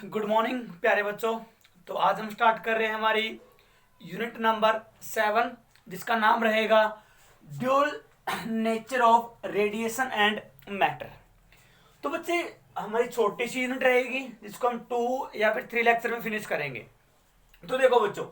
Good morning प्यारे बच्चों। तो आज हम स्टार्ट कर रहे हैं हमारी यूनिट नंबर 7, जिसका नाम रहेगा dual nature of radiation and matter. तो बच्चे, हमारी छोटी सी यूनिट रहेगी जिसको हम 2 या फिर 3 लेक्चर में फिनिश करेंगे। तो देखो बच्चों,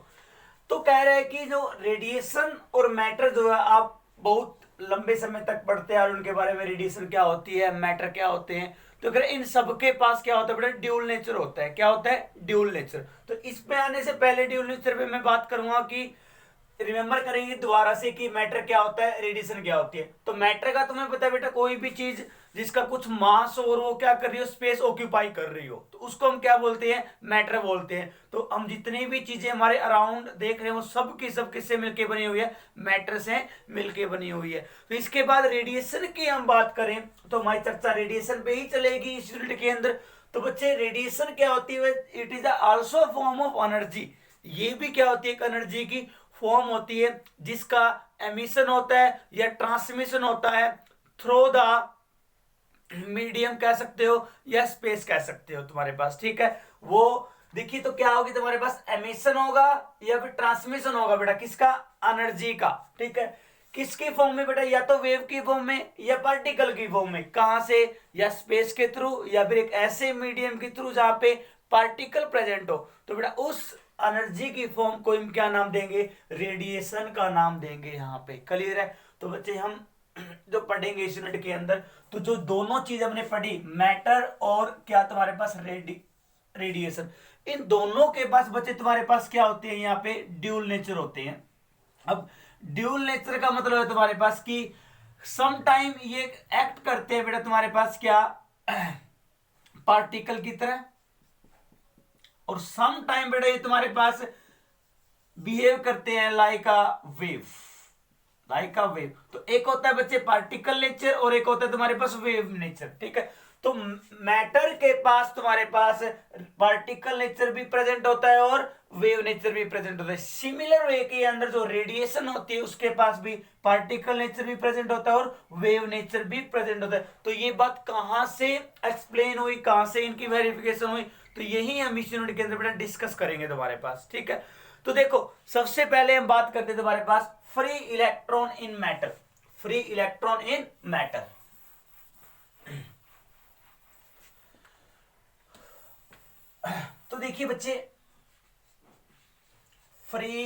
तो कह रहे हैं कि जो रेडिएशन और मैटर जो है आप बहुत लंबे समय तक पढ़ते आ रहे, उनके बारे में रेडिएशन क्या होती है, मैटर क्या होते हैं। तो अगर इन सब के पास क्या होता है बेटा, ड्यूल नेचर होता है। क्या होता है? Dual nature. तो इसमें आने से पहले ड्यूल नेचर पे मैं बात करूंगा कि रिमेंबर करेंगे दोबारा से कि मैटर क्या होता है, रेडिएशन क्या होती है। तो मैटर का तुम्हें पता है बेटा, कोई भी चीज जिसका कुछ मास और वो क्या कर रही हो, स्पेस ऑक्यूपाई कर रही हो, तो उसको हम क्या बोलते हैं? मैटर बोलते हैं। तो हम जितनी भी चीजें हमारे अराउंड देख रहे हैं वो सब की सब किससे मिलके बनी हुई है? मैटर से मिलके बनी हुई है। तो इसके बाद रेडिएशन की हम बात करें तो हमारी चर्चा रेडिएशन पे ही चलेगी इस यूनिट के अंदर। तो बच्चे, रेडिएशन क्या होती है? It is also form of energy. ये भी क्या होती है? एक एनर्जी की फॉर्म होती है जिसका एमिशन होता है या ट्रांसमिशन होता है थ्रू द मीडियम कह सकते हो या स्पेस कह सकते हो तुम्हारे पास। ठीक है, वो देखिए तो क्या होगी तुम्हारे पास, एमिशन होगा या फिर ट्रांसमिशन होगा बेटा, किसका? एनर्जी का। ठीक है, किसकी फॉर्म में बेटा? या तो वेव की फॉर्म में या पार्टिकल की फॉर्म में। कहां से? या स्पेस के थ्रू या फिर एक ऐसे मीडियम के थ्रू जहां पे पार्टिकल प्रेजेंट हो। तो बेटा उस एनर्जी की फॉर्म को हम क्या नाम देंगे? रेडिएशन का नाम देंगे। यहां पे क्लियर है? तो बच्चे, हम जो पढ़ेंगे इस यूनिट के अंदर, तो जो दोनों चीज हमने पढ़ी, मैटर और क्या तुम्हारे पास रेडिएशन, इन दोनों के पास बच्चे तुम्हारे पास क्या होते हैं? यहाँ पे ड्यूल नेचर होते हैं। अब ड्यूल नेचर का मतलब है तुम्हारे पास कि सम टाइम ये एक्ट करते हैं बेटा तुम्हारे पास क्या, पार्टिकल की तरह, और सम टाइम बेटा ये तुम्हारे पास बिहेव करते हैं like a wave. Like a wave. तो एक होता है बच्चे पार्टिकल नेचर और एक होता है तुम्हारे पास वेव नेचर। ठीक है, तो मैटर के पास तुम्हारे पास पार्टिकल नेचर भी प्रेजेंट होता है और वेव नेचर भी प्रेजेंट होता है। सिमिलर वे के अंदर जो रेडिएशन होती है उसके पास भी पार्टिकल नेचर भी प्रेजेंट होता है और वेव नेचर भी प्रेजेंट होता है। तो ये बात कहां से एक्सप्लेन हुई, कहां से इनकी वेरिफिकेशन हुई, तो यही हम इस यूनिट के अंदर बेटा डिस्कस करेंगे तुम्हारे पास। ठीक है, तो देखो सबसे पहले हम बात करते हैं तुम्हारे पास free electron in matter. Free electron in matter. तो देखिए बच्चे, फ्री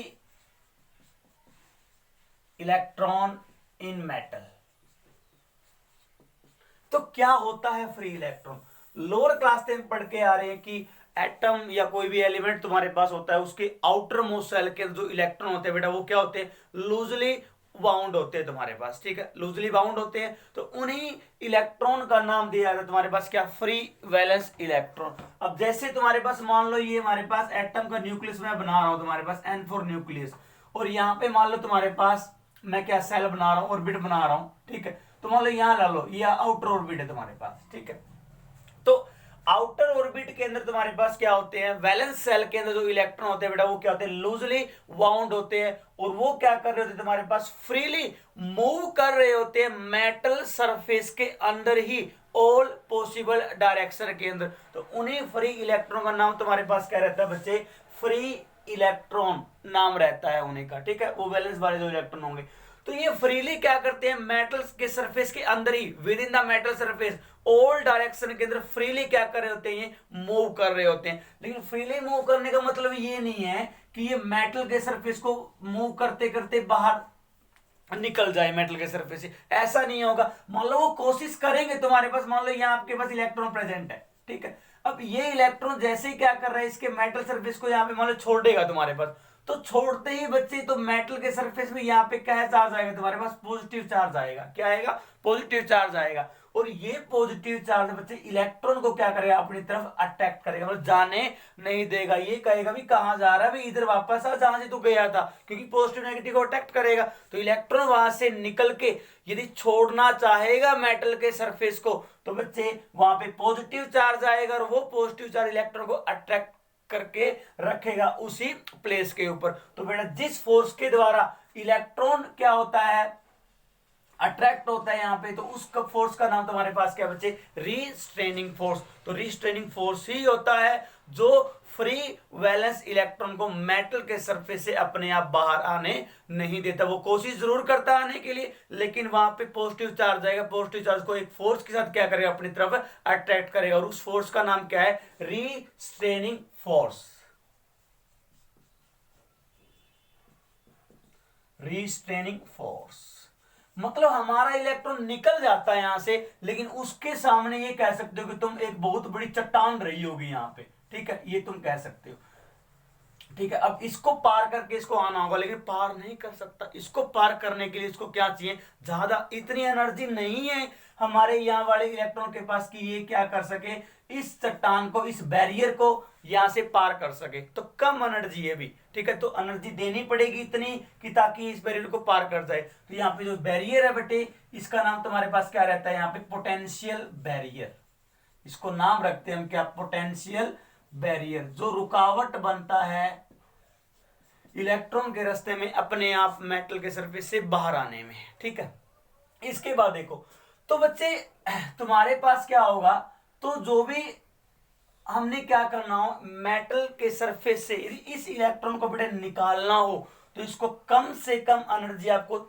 इलेक्ट्रॉन इन मेटल, तो क्या होता है फ्री इलेक्ट्रॉन? लोअर क्लास से हम पढ़ के आ रहे हैं कि एटम या कोई भी एलिमेंट तुम्हारे पास होता है, उसके आउटर मोस्ट सेल के जो इलेक्ट्रॉन होते हैं बेटा, वो क्या होते हैं? लूजली बाउंड होते हैं तुम्हारे पास। ठीक है, लूजली बाउंड होते हैं। तो उन्हीं इलेक्ट्रॉन का नाम दिया जाता है तुम्हारे पास क्या? Free valence electron. अब जैसे तुम्हारे पास मान लो ये हमारे पास एटम का न्यूक्लियस मैं बना रहा हूं तुम्हारे पास N4 न्यूक्लियस, और यहां पे मान लो तुम्हारे पास मैं क्या सेल बना रहा हूं, ऑर्बिट बना रहा हूं। ठीक है, तो मान लो यहां ला लो, ये आउटर ऑर्बिट है तुम्हारे पास। ठीक है, तो आउटर ऑर्बिट के अंदर तुम्हारे पास क्या होते हैं? वैलेंस सेल के अंदर जो इलेक्ट्रॉन होते हैं बेटा, वो क्या होते हैं? लूजली बाउंड होते हैं, और वो क्या कर रहे होते हैं तुम्हारे पास? फ्रीली मूव कर रहे होते हैं मेटल सरफेस के अंदर ही, ऑल पॉसिबल डायरेक्शन के अंदर। तो उन्हीं फ्री इलेक्ट्रॉन का नाम तुम्हारे पास क्या रहता है बच्चे? फ्री इलेक्ट्रॉन नाम रहता है उन्हीं का। ठीक है, वो वैलेंस वाले जो इलेक्ट्रॉन होंगे, तो ये फ्रीली क्या करते हैं? मेटल्स के सरफेस के अंदर ही, within the metal surface, all direction के अंदर फ्रीली क्या कर रहे होते हैं? ये मूव कर रहे होते हैं। लेकिन फ्रीली मूव करने का मतलब ये नहीं है कि ये मेटल के सरफेस को मूव करते करते बाहर निकल जाए मेटल के सरफेस से, ऐसा नहीं होगा। मान लो वो कोशिश करेंगे तुम्हारे पास, मान लो यहाँ आपके पास इलेक्ट्रॉन प्रेजेंट है। ठीक है, अब ये इलेक्ट्रॉन जैसे ही क्या कर रहा है, इसके मेटल सरफेस को यहाँ पे मान लो छोड़ देगा तुम्हारे पास, तो छोड़ते ही बच्चे तो मेटल के सरफेस में यहाँ पे क्या चार्ज आएगा तुम्हारे पास? पॉजिटिव चार्ज आएगा। क्या आएगा? पॉजिटिव चार्ज आएगा। और ये पॉजिटिव चार्ज बच्चे इलेक्ट्रॉन को क्या करेगा? अपनी तरफ अट्रैक्ट करेगा, मतलब जाने नहीं देगा। ये कहेगा भी कहां जा रहा है भाई, इधर वापस आ जहां से तू गया था, क्योंकि पॉजिटिव नेगेटिव को अट्रैक्ट करेगा। तो इलेक्ट्रॉन वहां से निकल के यदि छोड़ना चाहेगा मेटल के सरफेस को, तो बच्चे वहां पे पॉजिटिव चार्ज आएगा, और वो पॉजिटिव चार्ज इलेक्ट्रॉन को अट्रैक्ट करके रखेगा उसी प्लेस के ऊपर। तो बेटा जिस फोर्स के द्वारा इलेक्ट्रॉन क्या होता है? अट्रैक्ट होता है यहाँ पे, तो उस फोर्स का नाम तुम्हारे पास क्या बच्चे, रीस्ट्रेनिंग फोर्स। तो रीस्ट्रेनिंग फोर्स ही होता है जो फ्री वैलेंस इलेक्ट्रॉन को मेटल के सरफेस से अपने आप बाहर आने नहीं देता। वो कोशिश जरूर करता है आने के लिए, लेकिन वहां पे पॉजिटिव चार्ज आएगा, पॉजिटिव चार्ज को एक फोर्स के साथ क्या करेगा, अपनी तरफ अट्रैक्ट करेगा, और उस फोर्स का नाम क्या है, रीस्ट्रेनिंग फोर्स। रीस्ट्रेनिंग फोर्स मतलब हमारा इलेक्ट्रॉन निकल जाता है यहां से, लेकिन उसके सामने ये कह सकते हो कि तुम एक बहुत बड़ी चट्टान रही होगी यहाँ पे, ठीक है, ये तुम कह सकते हो, ठीक है। अब इसको पार करके इसको आना होगा, लेकिन पार नहीं कर सकता। इसको पार करने के लिए इसको क्या चाहिए, ज्यादा इतनी एनर्जी नहीं है हमारे यहाँ वाले इलेक्ट्रॉन के पास कि ये क्या कर सके, इस चट्टान को, इस बैरियर को यहां से पार कर सके। तो कम एनर्जी है भी, ठीक है, तो एनर्जी देनी पड़ेगी इतनी कि ताकि इस बैरियर को पार कर जाए। तो यहाँ पे जो बैरियर है बेटे, इसका नाम तुम्हारे पास क्या रहता है, यहाँ पे पोटेंशियल बैरियर। इसको नाम रखते हैं हम क्या, पोटेंशियल बैरियर, जो रुकावट बनता है इलेक्ट्रॉन के रास्ते में अपने आप मेटल के सरफेस से बाहर आने में, ठीक है। इसके बाद देखो, तो बच्चे तुम्हारे पास क्या होगा, तो जो भी हमने क्या करना हो, मेटल के सरफेस से इस इलेक्ट्रॉन को बेटे निकालना हो, तो इसको कम से कम एनर्जी आपको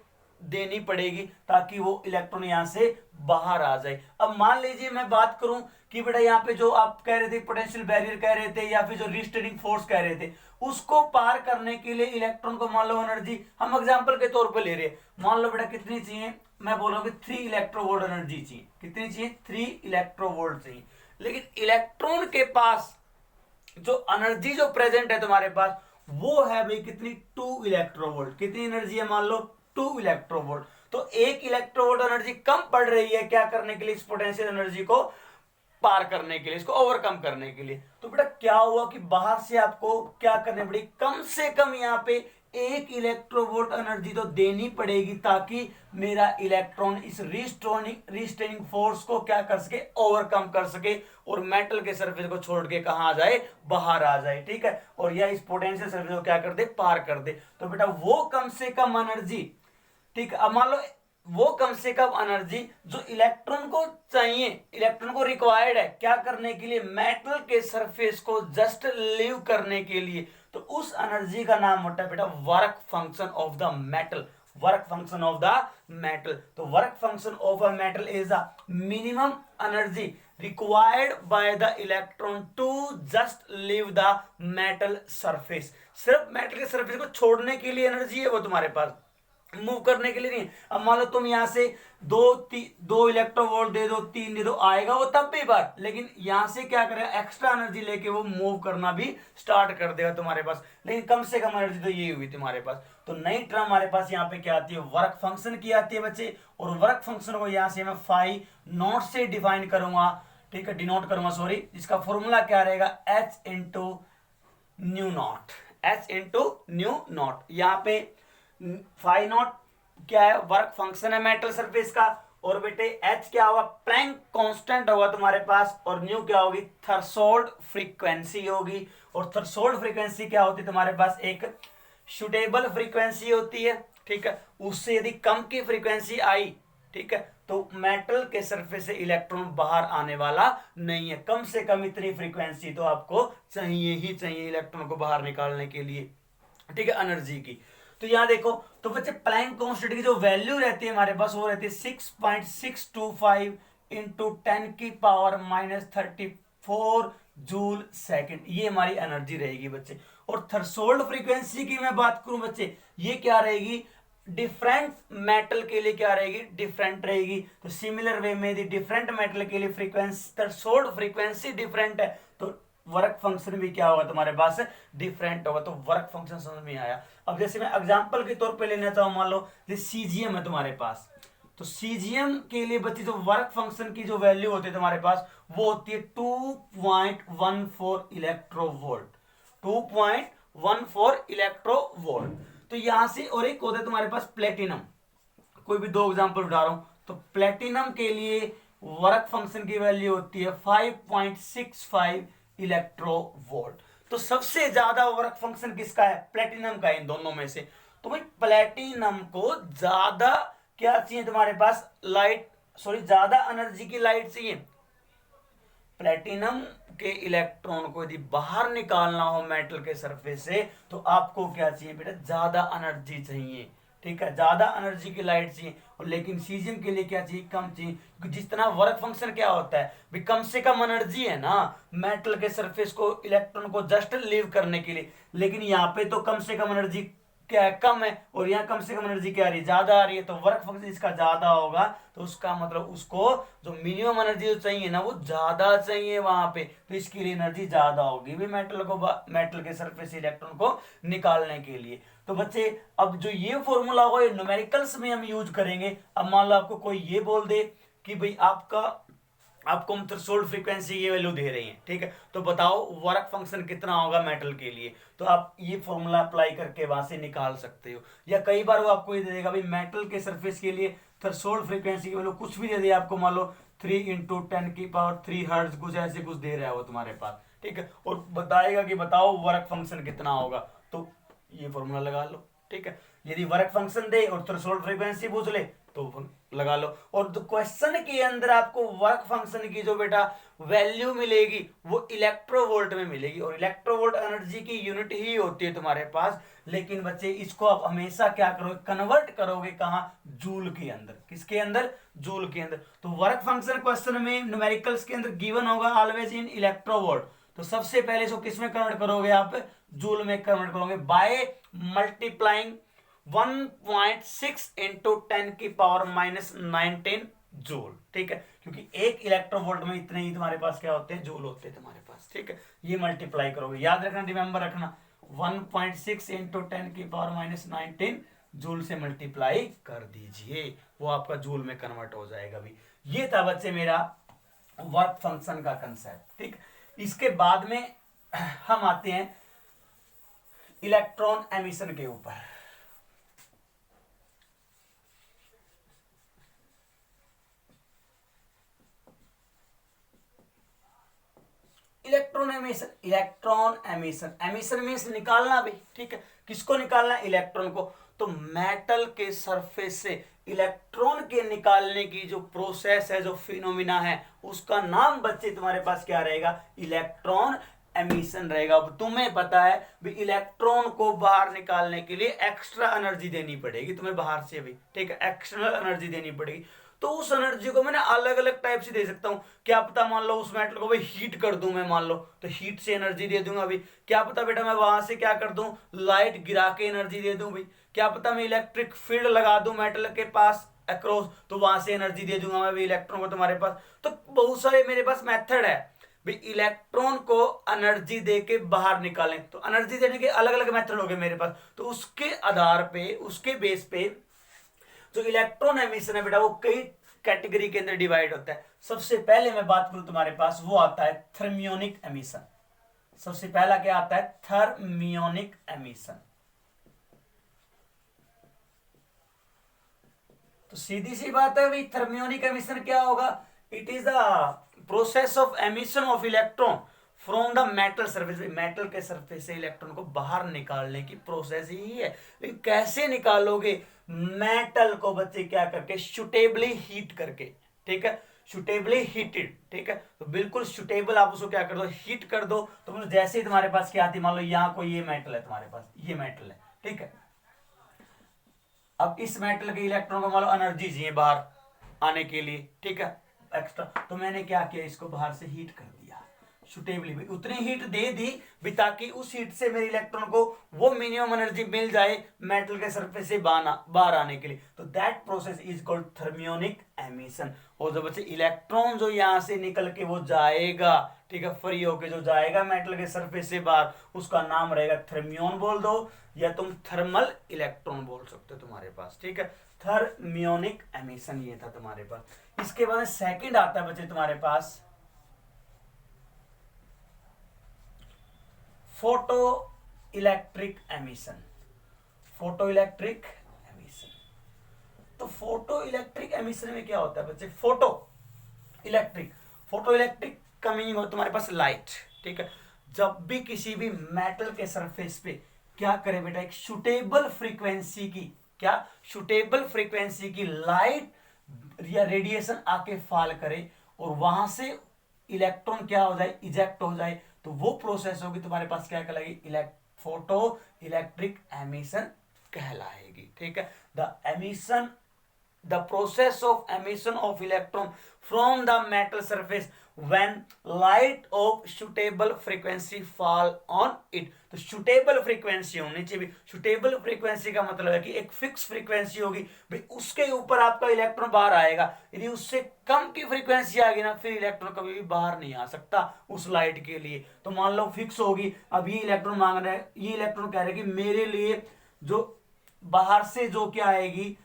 देनी पड़ेगी ताकि वो इलेक्ट्रॉन यहां से बाहर आ जाए। अब मान लीजिए मैं बात करूं कि बेटा यहाँ पे जो आप कह रहे थे पोटेंशियल बैरियर कह रहे थे, या फिर जो रीस्ट्रेनिंग फोर्स कह रहे थे, उसको पार करने के लिए इलेक्ट्रॉन को मान लो एनर्जी हम एग्जांपल के तौर पे ले रहे हैं, मान लो बेटा कितनी चाहिए, मैं बोल रहा हूँ कि 3 इलेक्ट्रोवोल्ट एनर्जी चाहिए। कितनी चाहिए, 3 इलेक्ट्रोवोल्ट चाहिए। लेकिन इलेक्ट्रॉन के पास जो एनर्जी जो प्रेजेंट है तुम्हारे पास, वो है भाई कितनी, 2 इलेक्ट्रोवोल्ट। कितनी एनर्जी है, मान लो 2 इलेक्ट्रोवोल्ट। तो 1 इलेक्ट्रोवोल्ट एनर्जी कम पड़ रही है क्या करने के लिए, इस पोटेंशियल एनर्जी को पार करने के लिए, इसको ओवरकम करने के लिए। तो बेटा क्या हुआ कि बाहर से आपको क्या करनी पड़ेगी, कम से कम यहाँ पे 1 इलेक्ट्रोवोल्ट एनर्जी तो देनी पड़ेगी ताकि मेरा इलेक्ट्रॉन इस रीस्ट्रेनिंग फोर्स को क्या कर सके, ओवरकम कर सके, और मेटल के सरफेस को छोड़ के कहां आ जाए, बाहर आ जाए, ठीक है, और यह इस पोटेंशियल सरफेस को क्या कर दे, पार कर दे। तो बेटा वो कम से कम एनर्जी, ठीक है, अब मान लो वो कम से कम एनर्जी जो इलेक्ट्रॉन को चाहिए, इलेक्ट्रॉन को रिक्वायर्ड है क्या करने के लिए, मेटल के सरफेस को जस्ट लीव करने के लिए, तो उस एनर्जी का नाम होता है बेटा work function of the metal. Work function of the metal, तो work function of a metal is the minimum energy required by the electron to just leave the metal surface. सिर्फ मेटल के surface को छोड़ने के लिए energy है वो तुम्हारे पास, मूव करने के लिए नहीं। अब मान लो तुम यहां से दो इलेक्ट्रोवोल्ट दे दो, 3 दे दो, आएगा वो तब भी बार, लेकिन यहां से क्या करेगा, एक्स्ट्रा एनर्जी लेके वो मूव करना भी स्टार्ट कर देगा तुम्हारे पास। लेकिन कम से कम एनर्जी तो ये हुई तुम्हारे पास। तो नई टर्म हमारे पास यहाँ पे क्या आती है, वर्क फंक्शन की आती है बच्चे, और वर्क फंक्शन को यहां से मैं फाई नॉट से डिफाइन करूंगा, ठीक है, डिनोट करूंगा, सॉरी। इसका फॉर्मूला क्या रहेगा, H into new not, H into new not. यहाँ पे फाई नॉट क्या है, वर्क फंक्शन है मेटल सरफेस का, और बेटे एच क्या होगा, प्लैंक कांस्टेंट होगा तुम्हारे पास, और न्यू क्या होगी, थ्रेशोल्ड फ्रीक्वेंसी होगी। और थ्रेशोल्ड फ्रीक्वेंसी क्या होती है तुम्हारे पास, एक सुटेबल फ्रीक्वेंसी होती है, ठीक है, उससे यदि कम की फ्रीक्वेंसी आई, ठीक है, तो मेटल के सरफेस से इलेक्ट्रॉन बाहर आने वाला नहीं है। कम से कम इतनी फ्रीक्वेंसी तो आपको चाहिए ही चाहिए इलेक्ट्रॉन को बाहर निकालने के लिए, ठीक है, एनर्जी की। तो यहां देखो, तो बच्चे प्लैंक कांस्टेंट की जो वैल्यू रहती है हमारे पास, वो रहती है 6.625 इंटू 10 की पावर -34 जूल सेकंड। ये हमारी एनर्जी रहेगी बच्चे। और थ्रेशोल्ड फ्रीक्वेंसी की मैं बात करूं बच्चे, ये क्या रहेगी, डिफरेंट मेटल के लिए क्या रहेगी, डिफरेंट रहेगी। तो सिमिलर वे में डिफरेंट मेटल के लिए फ्रीक्वेंसी, थ्रेशोल्ड फ्रीक्वेंसी डिफरेंट है, तो वर्क फंक्शन भी क्या होगा तुम्हारे पास, डिफरेंट होगा। तो वर्क फंक्शन समझ में आया। अब जैसे मैं एग्जांपल के तौर पे लेना चाहूं, मान लो जैसे सीजीएम है तुम्हारे पास, तो सीजीएम के लिए बच्चे जो वर्क फंक्शन की जो वैल्यू होती है तुम्हारे पास, वो होती है 2.14 इलेक्ट्रोवोल्ट, 2.14 इलेक्ट्रोवोल्ट। तो यहां से, और एक होता है तुम्हारे पास प्लेटिनम, कोई भी 2 एग्जांपल उठा रहा हूं, तो प्लेटिनम के लिए वर्क फंक्शन की वैल्यू होती है 5.65 इलेक्ट्रोवोल्ट। तो सबसे ज्यादा वर्क फंक्शन किसका है, प्लेटिनम का है इन दोनों में से। तो भाई प्लेटिनम को ज्यादा क्या चाहिए तुम्हारे पास, लाइट, सॉरी ज्यादा एनर्जी की लाइट चाहिए। प्लेटिनम के इलेक्ट्रॉन को यदि बाहर निकालना हो मेटल के सरफेस से तो आपको क्या चाहिए बेटा, ज्यादा एनर्जी चाहिए। ठीक है, ज्यादा एनर्जी की लाइट चाहिए। और लेकिन सीजियम के लिए क्या चाहिए, कम चाहिए, क्योंकि जिस तरह वर्क फंक्शन क्या होता है भी, कम से कम एनर्जी है ना मेटल के सरफेस को इलेक्ट्रॉन को जस्ट लीव करने के लिए, लेकिन यहाँ पे तो कम से कम एनर्जी क्या है, कम है, और यहाँ कम से कम एनर्जी क्या आ रही है, ज्यादा आ रही है। तो वर्क फंक्शन इसका ज्यादा होगा, तो उसका मतलब उसको जो मिनिमम एनर्जी जो चाहिए ना वो ज्यादा चाहिए वहां पे, तो इसके लिए एनर्जी ज्यादा होगी भी मेटल के सरफेस इलेक्ट्रॉन को निकालने के लिए। तो बच्चे अब जो ये फॉर्मूला होगा ये न्यूमेरिकल्स में हम यूज करेंगे। अब मान लो आपको कोई ये बोल दे कि भाई आपको हम थ्रेशोल्ड फ्रीक्वेंसी की वैल्यू दे रही हैं, ठीक है, तो बताओ वर्क फंक्शन कितना होगा मेटल के लिए, तो आप ये फॉर्मूला अप्लाई करके वहां से निकाल सकते हो। या कई बार वो आपको ये दे देगा भाई मेटल के सरफेस के लिए थ्रेशोल्ड फ्रीक्वेंसी की वैल्यू कुछ भी दे दे आपको, मान लो 3 × 10⁻³ हर्ट्ज, कुछ ऐसे कुछ दे रहा है वो तुम्हारे पास, ठीक है, और बताएगा कि बताओ वर्क फंक्शन कितना होगा, तो ये फॉर्मूला लगा लो। ठीक है, यदि वर्क फंक्शन दे और थ्रेशोल्ड फ्रीक्वेंसी पूछ ले तो लगा लो। और तो क्वेश्चन के अंदर आपको वर्क फंक्शन की जो बेटा वैल्यू मिलेगी वो इलेक्ट्रोवोल्ट में मिलेगी, और इलेक्ट्रोवोल्ट एनर्जी की यूनिट ही होती है तुम्हारे पास। लेकिन बच्चे इसको आप हमेशा क्या करोगे, कन्वर्ट करोगे कहां, जूल के अंदर। किसके अंदर, जूल के अंदर। तो वर्क फंक्शन क्वेश्चन में न्यूमेरिकल्स के अंदर गिवन होगा ऑलवेज इन इलेक्ट्रोवोल्ट। तो सबसे पहले इसको किस में कन्वर्ट करोगे आप, जूल में कन्वर्ट करोगे बाय मल्टीप्लाइंग 1.6 × 10⁻⁻19 जूल। ठीक है, क्योंकि एक इलेक्ट्रोवोल्ट में इतने ही तुम्हारे पास क्या होते हैं, जूल होते हैं तुम्हारे पास। ठीक है, ये मल्टीप्लाई करोगे, याद रखना, रिमेंबर रखना, 1.6 × 10⁻⁻19 जूल से मल्टीप्लाई कर दीजिए, वो आपका जूल में कन्वर्ट हो जाएगा भी। ये था बच्चे मेरा वर्क फंक्शन का कंसेप्ट। ठीक, इसके बाद में हम आते हैं इलेक्ट्रॉन एमिशन के ऊपर। इलेक्ट्रॉन एमिशन, एमिशन मीन्स निकालना भी। ठीक है, किसको निकालना, इलेक्ट्रॉन को। तो मेटल के सरफेस से इलेक्ट्रॉन के निकालने की जो प्रोसेस है, जो फिनोमिना है, उसका नाम बच्चे तुम्हारे पास क्या रहेगा, इलेक्ट्रॉन एमिशन रहेगा। अब तुम्हें पता है भी इलेक्ट्रॉन को बाहर निकालने के लिए एक्स्ट्रा एनर्जी देनी पड़ेगी तुम्हें बाहर से भी। ठीक है, एक्सटर्नल एनर्जी देनी पड़ेगी। तो उस एनर्जी को मैं ना अलग अलग टाइप से दे सकता हूं। क्या पता मान लो उस मेटल को भाई हीट कर दूं मैं, मान लो तो हीट से एनर्जी दे दूंगा भाई। क्या पता बेटा मैं वहां से क्या कर दूं, लाइट गिरा के एनर्जी दे दूं भाई। क्या पता मैं इलेक्ट्रिक फील्ड लगा दूं मेटल के पास अक्रॉस, तो वहां से एनर्जी दे दूंगा मैं भी इलेक्ट्रॉन को तुम्हारे पास। तो बहुत सारे मेरे पास मेथड है भाई इलेक्ट्रॉन को एनर्जी दे के बाहर निकालें। तो एनर्जी देने के अलग अलग मेथड हो गए मेरे पास। तो उसके आधार पे, उसके बेस पे जो इलेक्ट्रॉन एमिशन है बेटा वो कई कैटेगरी के अंदर डिवाइड होता है। सबसे पहले मैं बात करूं तुम्हारे पास, वो आता है थर्मियोनिक एमिशन। सबसे पहला क्या आता है, थर्मियोनिक एमिशन। तो सीधी सी बात है भाई, थर्मियोनिक एमिशन क्या होगा, it is the process of emission of electron from the metal surface. Metal के सरफेस से इलेक्ट्रॉन को बाहर निकालने की प्रोसेस ही है। लेकिन कैसे निकालोगे, मेटल को बच्चे क्या करके, सुटेबली हीट करके। ठीक है, सुटेबली हीटेड। ठीक है, तो बिल्कुल सुटेबल आप उसको क्या कर दो, हीट कर दो। तो मतलब जैसे ही तुम्हारे पास क्या आती, मान लो यहाँ कोई ये मेटल है तुम्हारे पास, ये मेटल है। ठीक है, अब इस मेटल के इलेक्ट्रॉन को मान लो एनर्जी चाहिए बाहर आने के लिए। ठीक है, एक्स्ट्रा, तो मैंने क्या किया, इसको बाहर से हीट कर दिया सुटेबली भी, उतनी हीट दे दी भी ताकि उस हीट से मेरे इलेक्ट्रॉन को वो मिनिमम एनर्जी मिल जाए मेटल के सरफेस से बाहर आने के लिए। तो that process is called thermionic emission. और जब बच्चे इलेक्ट्रॉन जो यहां से निकल के वो जाएगा, ठीक है, फ्री होके जो जाएगा मेटल के सरफेस से बाहर, उसका नाम रहेगा थर्मियोन बोल दो, या तुम थर्मल इलेक्ट्रॉन बोल सकते हो तुम्हारे पास। ठीक है, थर्मियोनिक एमिशन ये था तुम्हारे पास। इसके बाद सेकंड आता है बच्चे तुम्हारे पास photo electric emission. Photo electric emission, तो फोटो इलेक्ट्रिक एमिशन में क्या होता है बच्चे, फोटो इलेक्ट्रिक का मीनिंग हो तुम्हारे पास लाइट। ठीक है, जब भी किसी भी मेटल के सरफेस पे क्या करे बेटा, एक सुटेबल फ्रीक्वेंसी की क्या सुटेबल फ्रीक्वेंसी की लाइट या रेडिएशन आके फॉल करे और वहां से इलेक्ट्रॉन क्या हो जाए, इजेक्ट हो जाए, तो वो प्रोसेस होगी तुम्हारे पास क्या कहलाएगी, फोटो इलेक्ट्रिक एमिशन कहलाएगी। ठीक है, the emission, the process of emission of electron from the metal surface when light of suitable frequency fall on it। तो suitable frequency होनी चाहिए। suitable frequency का मतलब है कि एक फिक्स फ्रीक्वेंसी होगी भाई, उसके ऊपर आपका इलेक्ट्रॉन बाहर आएगा। यदि उससे कम की फ्रीक्वेंसी आ गई ना, फिर इलेक्ट्रॉन कभी भी बाहर नहीं आ सकता उस लाइट के लिए। तो मान लो फिक्स होगी, अब ये इलेक्ट्रॉन मांग रहे हैं, ये इलेक्ट्रॉन कह रहे हैं कि मेरे लिए जो बाहर से जो क्या आएगी,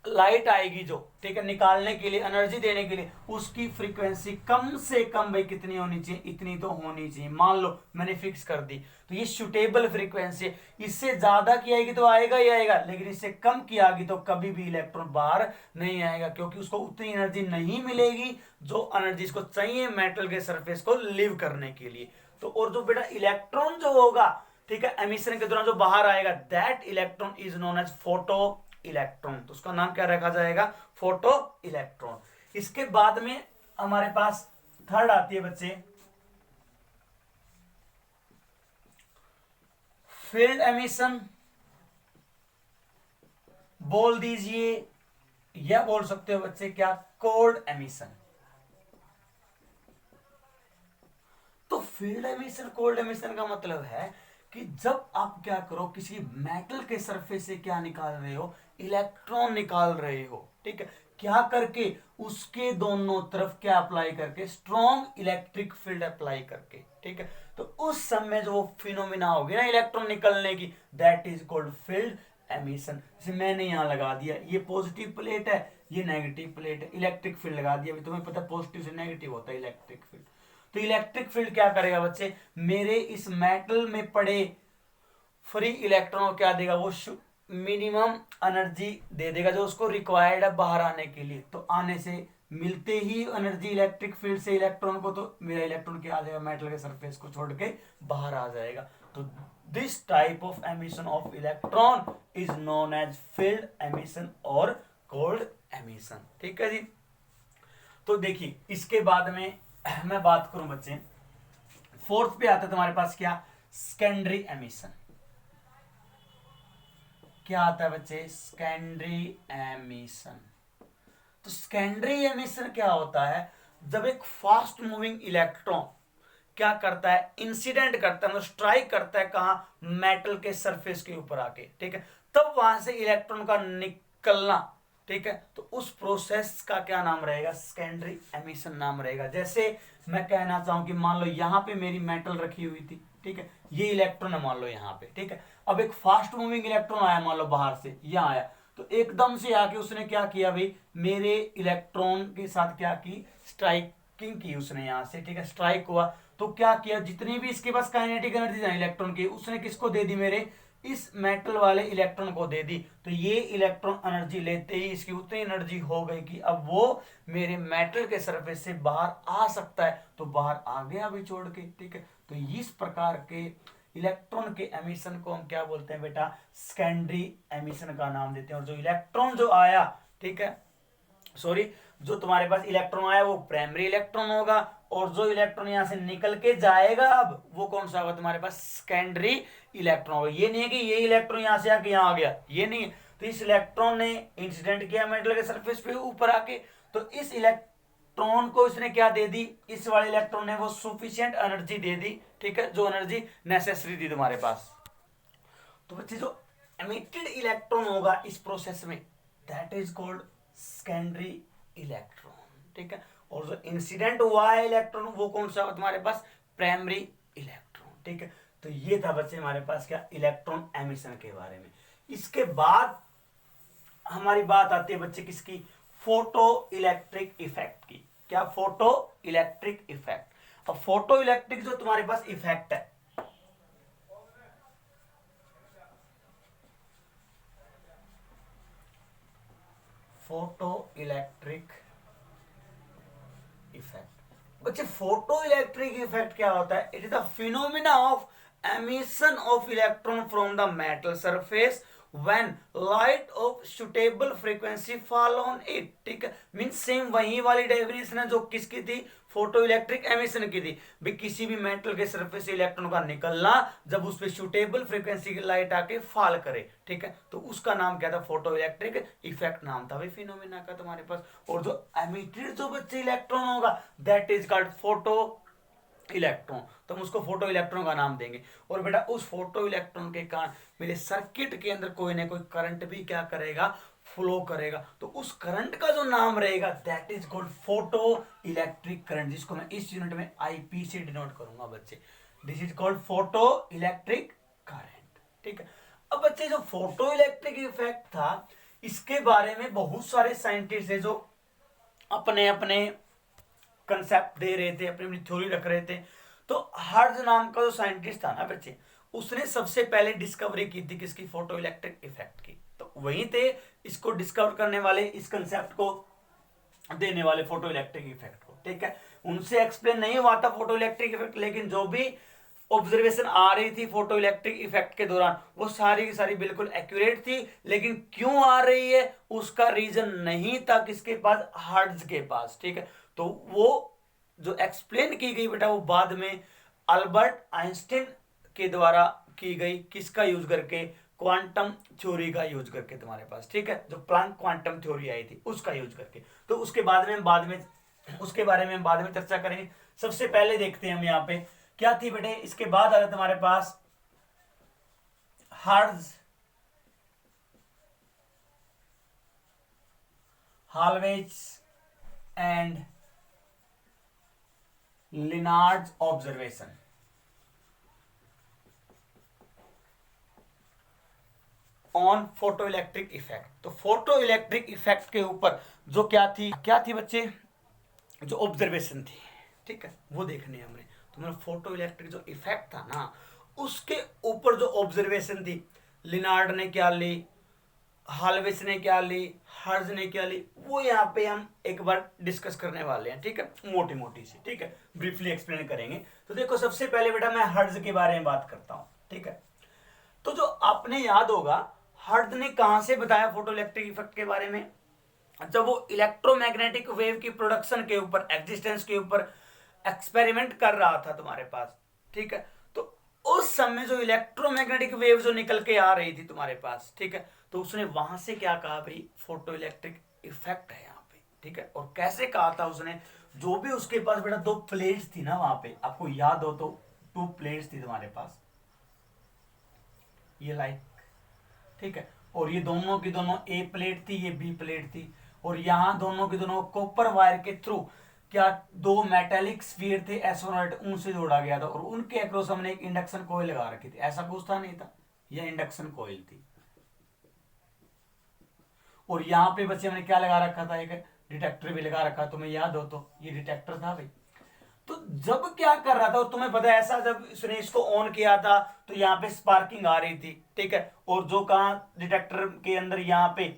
लाइट आएगी जो, ठीक है, निकालने के लिए, एनर्जी देने के लिए, उसकी फ्रीक्वेंसी कम से कम भाई कितनी होनी चाहिए, इतनी तो होनी चाहिए। मान लो मैंने फिक्स कर दी, तो ये सुटेबल फ्रीक्वेंसी है। इससे ज्यादा की आएगी तो आएगा ही आएगा, लेकिन इससे कम की आएगी तो कभी भी इलेक्ट्रॉन बाहर नहीं आएगा, क्योंकि उसको उतनी एनर्जी नहीं मिलेगी जो एनर्जी इसको चाहिए मेटल के सरफेस को लिव करने के लिए। तो और जो बेटा इलेक्ट्रॉन जो होगा, ठीक है, एमिशन के दौरान जो बाहर आएगा, that electron is known as photo electron. तो उसका नाम क्या रखा जाएगा, फोटो इलेक्ट्रॉन। इसके बाद में हमारे पास थर्ड आती है बच्चे फील्ड एमिशन, बोल दीजिए, या बोल सकते हो बच्चे क्या, कोल्ड एमिशन। तो फील्ड एमिशन, कोल्ड एमिशन का मतलब है कि जब आप क्या करो, किसी मेटल के सरफेस से क्या निकाल रहे हो, इलेक्ट्रॉन निकाल रहे हो, ठीक है, क्या करके, उसके दोनों तरफ क्या अप्लाई करके, स्ट्रॉन्ग इलेक्ट्रिक फील्ड अप्लाई करके, ठीक है। तो उस समय जो वो फिनोमिना होगी ना इलेक्ट्रॉन निकलने की, that is called field emission. जैसे मैंने यहां लगा दिया, ये पॉजिटिव प्लेट है, ये नेगेटिव प्लेट है, इलेक्ट्रिक फील्ड लगा दिया। अभी तुम्हें पता पॉजिटिव से नेगेटिव होता है इलेक्ट्रिक फील्ड। तो इलेक्ट्रिक फील्ड क्या करेगा बच्चे, मेरे इस मेटल में पड़े फ्री इलेक्ट्रॉन को क्या देगा, वो मिनिमम एनर्जी दे देगा जो उसको रिक्वायर्ड है बाहर आने के लिए। तो आने से मिलते ही एनर्जी इलेक्ट्रिक फील्ड से इलेक्ट्रॉन को, तो मेरा इलेक्ट्रॉन क्या आ जाएगा, मेटल के सरफेस को छोड़ के बाहर आ जाएगा। तो this type of emission of electron is known as field emission और कोल्ड एमिशन। ठीक है जी। तो देखिए इसके बाद में मैं बात करूं बच्चे, फोर्थ पे आता है तुम्हारे पास क्या, सेकेंडरी एमिशन। क्या आता है बच्चे, सेकेंडरी एमिशन। तो सेकेंडरी एमिशन क्या होता है, जब एक फास्ट मूविंग इलेक्ट्रॉन क्या करता है, इंसिडेंट करता है, मतलब स्ट्राइक करता है कहां, मेटल के सरफेस के ऊपर आके, ठीक है, तब वहां से इलेक्ट्रॉन का निकलना, ठीक है, तो उस प्रोसेस का क्या नाम रहेगा, सेकेंडरी एमिशन नाम रहेगा। जैसे मैं कहना चाहूं कि मान लो यहां पे मेरी मेटल रखी हुई थी, ठीक है, ये इलेक्ट्रॉन है मान लो यहाँ पे, ठीक है, अब एक फास्ट मूविंग इलेक्ट्रॉन आया मान लो बाहर से, यहाँ आया, तो एकदम से आके उसने क्या किया भाई, मेरे इलेक्ट्रॉन के साथ क्या की, स्ट्राइकिंग की उसने यहाँ से, ठीक है, स्ट्राइक हुआ, तो क्या किया, जितनी भी इसके पास काइनेटिक एनर्जी है इलेक्ट्रॉन की, उसने किसको दे दी, मेरे इस मेटल वाले इलेक्ट्रॉन को दे दी। तो ये इलेक्ट्रॉन एनर्जी लेते ही इसकी उतनी एनर्जी हो गई कि अब वो मेरे मेटल के सरफेस से बाहर आ सकता है, तो बाहर आ गया भी छोड़ के, ठीक है। तो इस प्रकार के इलेक्ट्रॉन के एमिशन को हम क्या बोलते हैं बेटा, सेकेंडरी एमिशन का नाम देते हैं। और जो इलेक्ट्रॉन जो आया, ठीक है, सॉरी, जो तुम्हारे पास इलेक्ट्रॉन आया वो प्राइमरी इलेक्ट्रॉन होगा, और जो इलेक्ट्रॉन यहां से निकल के जाएगा अब वो कौन सा होगा, तुम्हारे पास सेकेंडरी इलेक्ट्रॉन होगा। ये नहीं है कि ये इलेक्ट्रॉन यहां से आके यहां आ गया, ये नहीं है। तो इस इलेक्ट्रॉन ने इंसिडेंट किया मेटल के सरफेस पे ऊपर आके, तो इस इलेक्ट्रॉन को इसने क्या दे दी, इस वाले इलेक्ट्रॉन ने वो सुफिशिएंट एनर्जी दे दी, ठीक है, जो एनर्जी नेसेसरी थी तुम्हारे पास। तो बच्चे जो एमिटेड इलेक्ट्रॉन होगा इस प्रोसेस में, that is called secondary electron, ठीक है। और जो इंसिडेंट हुआ है इलेक्ट्रॉन वो कौन सा, तुम्हारे पास प्राइमरी इलेक्ट्रॉन, ठीक है। तो ये था बच्चे हमारे पास क्या, इलेक्ट्रॉन एमिशन के बारे में। इसके बाद हमारी बात आती है बच्चे किसकी, फोटो इलेक्ट्रिक इफेक्ट की। क्या, फोटो इलेक्ट्रिक इफेक्ट। अब फोटो इलेक्ट्रिक जो तुम्हारे पास इफेक्ट है, फोटो इलेक्ट्रिक इफेक्ट। बच्चे फोटो इलेक्ट्रिक इफेक्ट क्या होता है, it is the phenomena of emission of electron from the metal surface when light of suitable frequency fall on it, ठीक है। मीन सेम वही वाली डेफिनेशन है जो किसकी थी, फोटो इलेक्ट्रिक एमिशन की थी भी, किसी भी मेटल के सरफेस से इलेक्ट्रॉन का निकलना जब उस पर सुटेबल फ्रीक्वेंसी की लाइट आके फॉल करे, ठीक है, तो उसका नाम क्या था, फोटो इलेक्ट्रिक इफेक्ट नाम था भाई फिनोमेना का तुम्हारे पास। और जो एमिटेड जो बच्चे इलेक्ट्रॉन होगा that is called photo electron, तो हम उसको फोटो इलेक्ट्रॉन का नाम देंगे। और बेटा उस फोटो इलेक्ट्रॉन के कारण मेरे सर्किट के अंदर कोई ना कोई करंट भी क्या करेगा, फ्लो करेगा, तो उस करंट का जो नाम रहेगा that is called photo electric current, जिसको मैं इस यूनिट में आईपी से डिनोट करूंगा बच्चे। This is called photo electric current, ठीक है। अब बच्चे जो फोटो इलेक्ट्रिक इफेक्ट था इसके बारे में बहुत सारे साइंटिस्ट है जो अपने अपने कंसेप्ट दे रहे थे, अपनी अपनी थ्योरी रख रहे थे। तो हर्ट्ज नाम का जो साइंटिस्ट था ना बच्चे, उसने सबसे पहले डिस्कवरी की थी किसकी, फोटो इलेक्ट्रिक इफेक्ट की। तो वहीं थे इसको डिस्कवर करने वाले, इस कंसेप्ट को देने वाले फोटो इलेक्ट्रिक इफेक्ट को, ठीक है। उनसे एक्सप्लेन नहीं हुआ था फोटो इलेक्ट्रिक इफेक्ट, लेकिन जो भी ऑब्जर्वेशन आ रही थी फोटो इलेक्ट्रिक इफेक्ट के दौरान वो सारी की सारी बिल्कुल एक्यूरेट थी, लेकिन क्यों आ रही है उसका रीजन नहीं था किसके पास, हर्ट्ज के पास, ठीक है। तो वो जो एक्सप्लेन की गई बेटा वो बाद में अल्बर्ट आइंस्टीन के द्वारा की गई, किसका यूज करके, क्वांटम थ्योरी का यूज करके तुम्हारे पास, ठीक है, जो प्लैंक क्वांटम थ्योरी आई थी उसका यूज करके। तो उसके बाद में उसके बारे में बाद में चर्चा करेंगे। सबसे पहले देखते हैं हम यहाँ पे क्या थी बेटे, इसके बाद आ तुम्हारे पास Hertz, Hallwachs and Lenard's observation. On photo electric effect. तो फोटो इलेक्ट्रिक इफेक्ट के ऊपर जो क्या थी बच्चे, जो ऑब्जर्वेशन थी, ठीक है, वो देखने हमने। तो मेरा फोटो इलेक्ट्रिक जो इफेक्ट था ना उसके ऊपर जो ऑब्जर्वेशन थी, लिनार्ड ने क्या ली, हाल्वेज ने क्या ली, हर्ट्ज ने क्या ली, वो यहाँ पे हम एक बार डिस्कस करने वाले हैं, ठीक है, मोटी मोटी सी, ठीक है, ब्रीफली एक्सप्लेन करेंगे। तो देखो सबसे पहले बेटा मैं हर्ट्ज के बारे में बात करता हूं, ठीक है। तो जो आपने याद होगा हर्ट्ज ने कहां से बताया फोटो इलेक्ट्रिक इफेक्ट के बारे में, जब वो इलेक्ट्रोमैग्नेटिक वेव की प्रोडक्शन के ऊपर, एग्जिस्टेंस के ऊपर एक्सपेरिमेंट कर रहा था तुम्हारे पास, ठीक है। तो उस समय जो इलेक्ट्रोमैग्नेटिक वेव जो निकल के आ रही थी तुम्हारे पास, ठीक है, तो उसने वहां से क्या कहा भाई, फोटो इलेक्ट्रिक इफेक्ट है यहाँ पे, ठीक है। और कैसे कहा था उसने, जो भी उसके पास बेटा दो प्लेट्स थी ना वहां पे, आपको याद हो तो 2 प्लेट्स थी तुम्हारे पास, ये लाइक, ठीक है, और ये दोनों की दोनों ए प्लेट थी, ये बी प्लेट थी, और यहां दोनों की दोनों कॉपर वायर के थ्रू क्या 2 मेटेलिक स्फीयर थे एसोनाइट, उनसे जोड़ा गया था, और उनके अक्रॉस हमने एक इंडक्शन कॉइल लगा रखी थी, ऐसा कुछ था नहीं था, यह इंडक्शन कॉइल थी। और यहां पे बच्चे हमने क्या लगा रखा था, एक डिटेक्टर भी लगा रखा, तुम्हें याद हो तो ये डिटेक्टर था भाई। तो जब क्या कर रहा था, और तुम्हें पता है ऐसा, जब इसने इसको ऑन किया था तो यहाँ पे स्पार्किंग आ रही थी, ठीक है, और जो कहा डिटेक्टर के अंदर यहाँ पे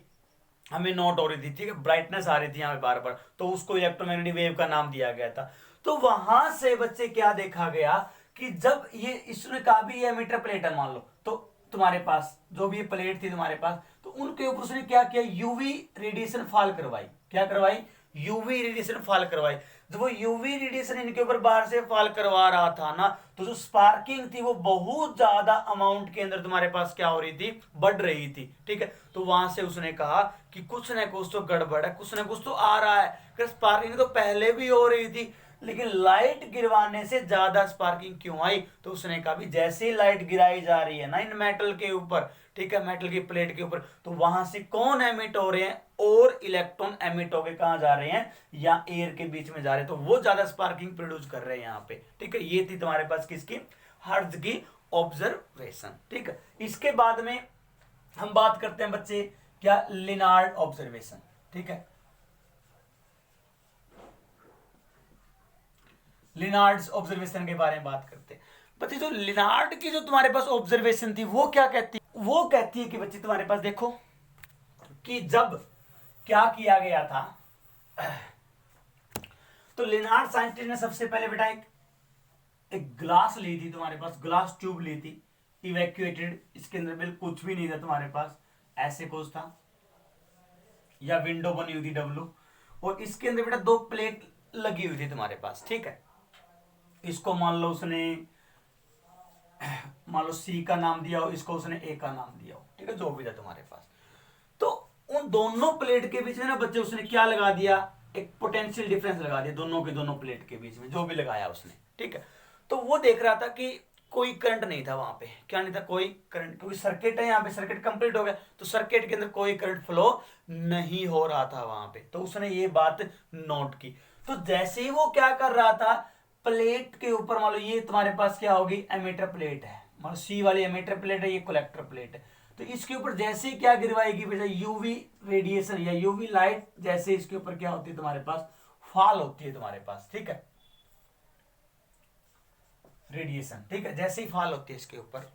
हमें नोट हो रही थी, ठीक है, ब्राइटनेस आ रही थी यहाँ पे बार बार, तो उसको इलेक्ट्रोमैग्नेटिक वेव का नाम दिया गया था। तो वहां से बच्चे क्या देखा गया कि जब ये इसने कहा भी ये मीटर प्लेट है मान लो, तो तुम्हारे पास जो भी ये प्लेट थी तुम्हारे पास, तो उनके ऊपर उसने क्या किया, यूवी रेडिएशन फॉल करवाई, क्या करवाई, यूवी रेडिएशन फॉल करवाई। जब वो यूवी रेडिएशन इनके ऊपर बाहर से फॉल करवा रहा था ना, तो जो स्पार्किंग थी वो बहुत ज्यादा अमाउंट के अंदर तुम्हारे पास क्या हो रही थी, बढ़ रही थी, ठीक है। तो वहां से उसने कहा कि कुछ ना कुछ तो गड़बड़ है, कुछ ना कुछ तो आ रहा है, स्पार्किंग तो पहले भी हो रही थी लेकिन लाइट गिरवाने से ज्यादा स्पार्किंग क्यों आई। तो उसने कहा भी जैसे ही लाइट गिराई जा रही है ना इन मेटल के ऊपर, ठीक है, मेटल की प्लेट के ऊपर, तो वहां से कौन एमिट हो रहे हैं, और इलेक्ट्रॉन एमिट होकर कहां जा रहे हैं, या एयर के बीच में जा रहे हैं, तो वो ज्यादा स्पार्किंग प्रोड्यूस कर रहे हैं यहाँ पे, ठीक है। ये थी तुम्हारे पास किसकी, हर्ट्ज की ऑब्जर्वेशन, ठीक है। इसके बाद में हम बात करते हैं बच्चे क्या, लिनार्ड ऑब्जर्वेशन, ठीक है। लिनार्ड्स ऑब्जर्वेशन के बारे में बात करते हैं बच्चे। जो लिनार्ड की जो तुम्हारे पास ऑब्जर्वेशन थी वो क्या कहती, वो कहती है कि बच्चे तुम्हारे पास देखो कि जब क्या किया गया था, तो लिनार्ड साइंटिस्ट ने सबसे पहले बेटा एक ग्लास ली थी तुम्हारे पास, ग्लास ट्यूब ली थी, इवैक्यूएटेड, इसके अंदर बिल्कुल कुछ भी नहीं था तुम्हारे पास, ऐसे कोस था या विंडो बनी हुई थी W, और इसके अंदर बेटा दो प्लेट लगी हुई थी तुम्हारे पास, ठीक है। इसको मान लो उसने, मान लो C का नाम दिया हो, इसको उसने A का नाम दिया हो, ठीक है, जो भी था तुम्हारे पास। तो उन दोनों प्लेट के बीच में ना बच्चे उसने क्या लगा दिया, एक पोटेंशियल डिफरेंस लगा दिया दोनों के दोनों प्लेट के बीच में, जो भी लगाया उसने, ठीक है। तो वो देख रहा था कि कोई करंट नहीं था वहां पे, क्या नहीं था, कोई करंट, क्योंकि सर्किट है यहाँ पे, सर्किट कंप्लीट हो गया, तो सर्किट के अंदर कोई करंट फ्लो नहीं हो रहा था वहां पे, तो उसने ये बात नोट की। तो जैसे ही वो क्या कर रहा था, प्लेट के ऊपर, मान लो ये तुम्हारे पास क्या होगी, एमीटर प्लेट है, मान लो सी वाली एमीटर प्लेट है, ये कलेक्टर प्लेट है, तो इसके ऊपर जैसे ही क्या गिरवाएगी बेटा, यूवी रेडिएशन या यूवी लाइट, जैसे इसके ऊपर क्या होती है तुम्हारे पास, फॉल होती है तुम्हारे पास, ठीक है, रेडिएशन, ठीक है, जैसे ही फॉल होती है इसके ऊपर।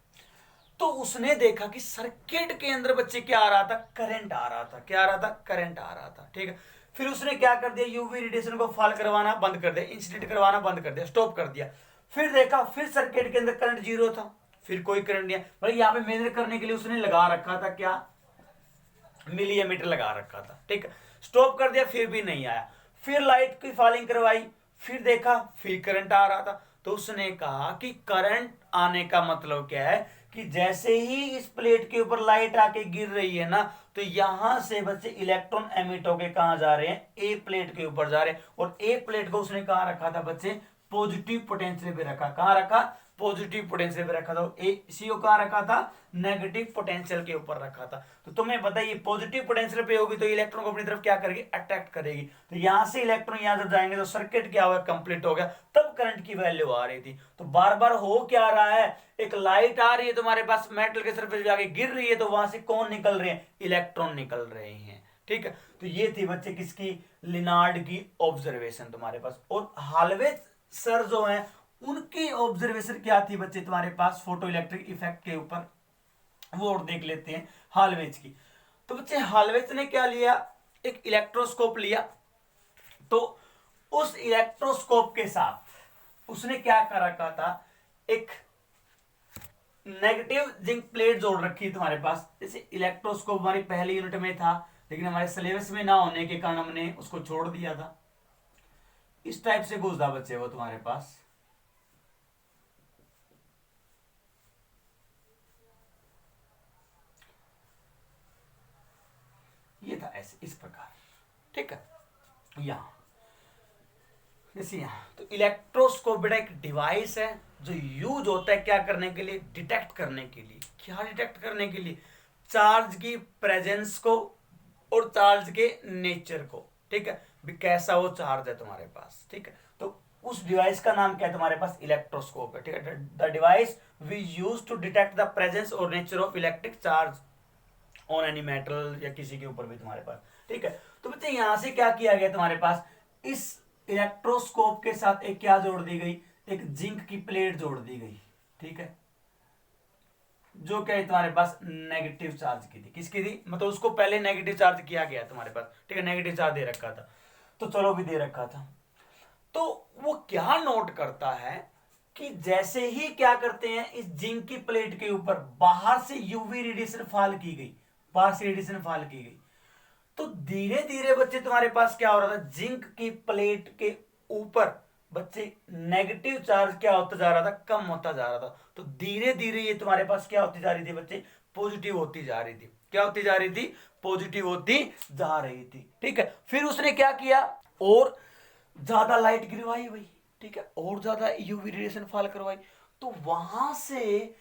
तो उसने देखा कि सर्किट के अंदर बच्चे क्या आ रहा था, करंट आ रहा था, क्या आ रहा था, करंट आ रहा था, ठीक है। फिर उसने क्या कर दिया, यूवी रेडिएशन को फॉल करवाना बंद कर दिया, इंसिडेंट करवाना बंद कर दिया, स्टॉप कर दिया। फिर देखा, फिर सर्किट के अंदर करंट जीरो था, फिर कोई करंट नहीं है, भाई यहाँ पे मेजर करने के लिए उसने लगा रखा था क्या, मिली एमीटर लगा रखा था, ठीक है। स्टॉप कर दिया, फिर भी नहीं आया, फिर लाइट की फॉलिंग करवाई, फिर देखा, फिर करंट आ रहा था। तो उसने कहा कि करंट आने का मतलब क्या है, कि जैसे ही इस प्लेट के ऊपर लाइट आके गिर रही है ना, तो यहां से बच्चे इलेक्ट्रॉन एमिट होके कहां जा रहे हैं, ए प्लेट के ऊपर जा रहे हैं, और ए प्लेट को उसने कहां रखा था बच्चे, पॉजिटिव पोटेंशियल पे रखा, कहां रखा, पॉजिटिव पोटेंशियल पे रखा था। ए सी ओ कहां रखा था, नेगेटिव पोटेंशियल के ऊपर रखा था। तो तुम्हें पता है ये पॉजिटिव पोटेंशियल पे होगी तो इलेक्ट्रॉन को अपनी तरफ क्या करेगी, अट्रैक्ट करेगी, तो यहां से इलेक्ट्रॉन यहां जब जाएंगे तो सर्किट क्या हुआ, कंप्लीट हो गया, तब करंट की वैल्यू आ रही थी। तो बार बार हो क्या रहा है, एक लाइट आ रही है तुम्हारे पास, मेटल के सरफेस पे जाके गिर रही है, तो वहां से कौन निकल रहे हैं, इलेक्ट्रॉन निकल रहे हैं, ठीक है। तो ये थी बच्चे किसकी, लिनार्ड की ऑब्जर्वेशन तुम्हारे पास। और हाल्वे सर जो है उनकी ऑब्जर्वेशन क्या थी बच्चे तुम्हारे पास, फोटो इलेक्ट्रिक इफेक्ट के ऊपर, वो और देख लेते हैं हाल्वेज की। तो बच्चे हाल्वेज ने क्या लिया, एक इलेक्ट्रोस्कोप लिया, तो उस इलेक्ट्रोस्कोप के साथ उसने क्या कर रखा था, एक नेगेटिव जिंक प्लेट जोड़ रखी तुम्हारे पास। जैसे इलेक्ट्रोस्कोप हमारी पहली यूनिट में था, लेकिन हमारे सिलेबस में ना होने के कारण हमने उसको छोड़ दिया था। इस टाइप से घुसदा बच्चे वो तुम्हारे पास, ये था ऐसे इस प्रकार, ठीक है। यहां जैसे यहां तो इलेक्ट्रोस्कोप बेटा एक डिवाइस है जो यूज होता है क्या करने के लिए, डिटेक्ट करने के लिए। क्या डिटेक्ट करने के लिए, चार्ज की प्रेजेंस को और चार्ज के नेचर को, ठीक है, भी कैसा वो चार्ज है तुम्हारे पास, ठीक है। तो उस डिवाइस का नाम क्या है तुम्हारे पास, इलेक्ट्रोस्कोप है, ठीक है। The device we use to detect the presence और nature of electric charge on any metal या किसी के ऊपर भी तुम्हारे पास, ठीक है। तो बच्चे यहां से क्या किया गया तुम्हारे पास, इस इलेक्ट्रोस्कोप के साथ एक क्या जोड़ दी गई, एक जिंक की प्लेट जोड़ दी गई, ठीक है, जो क्या है तुम्हारे पास नेगेटिव चार्ज की थी। किसकी थी, मतलब उसको पहले नेगेटिव चार्ज किया गया तुम्हारे पास, ठीक है, नेगेटिव चार्ज दे रखा था, तो चलो भी दे रखा था। तो वो क्या नोट करता है कि जैसे ही क्या करते हैं, इस जिंक की प्लेट के ऊपर बाहर से यूवी रेडिएशन फॉल की गई, बाहर से रेडिएशन फॉल की गई, तो धीरे धीरे बच्चे तुम्हारे पास क्या हो रहा था, जिंक की प्लेट के ऊपर बच्चे नेगेटिव चार्ज क्या होता जा रहा था, कम होता जा रहा था। तो धीरे धीरे ये तुम्हारे पास क्या होती जा रही थी बच्चे, पॉजिटिव होती जा रही थी। क्या होती जा रही थी, पॉजिटिव होती जा रही थी, ठीक है। फिर उसने क्या किया, और ज्यादा लाइट गिरवाई भाई, ठीक है, और ज्यादा यूवी रेडिएशन फॉल करवाई, तो वहां से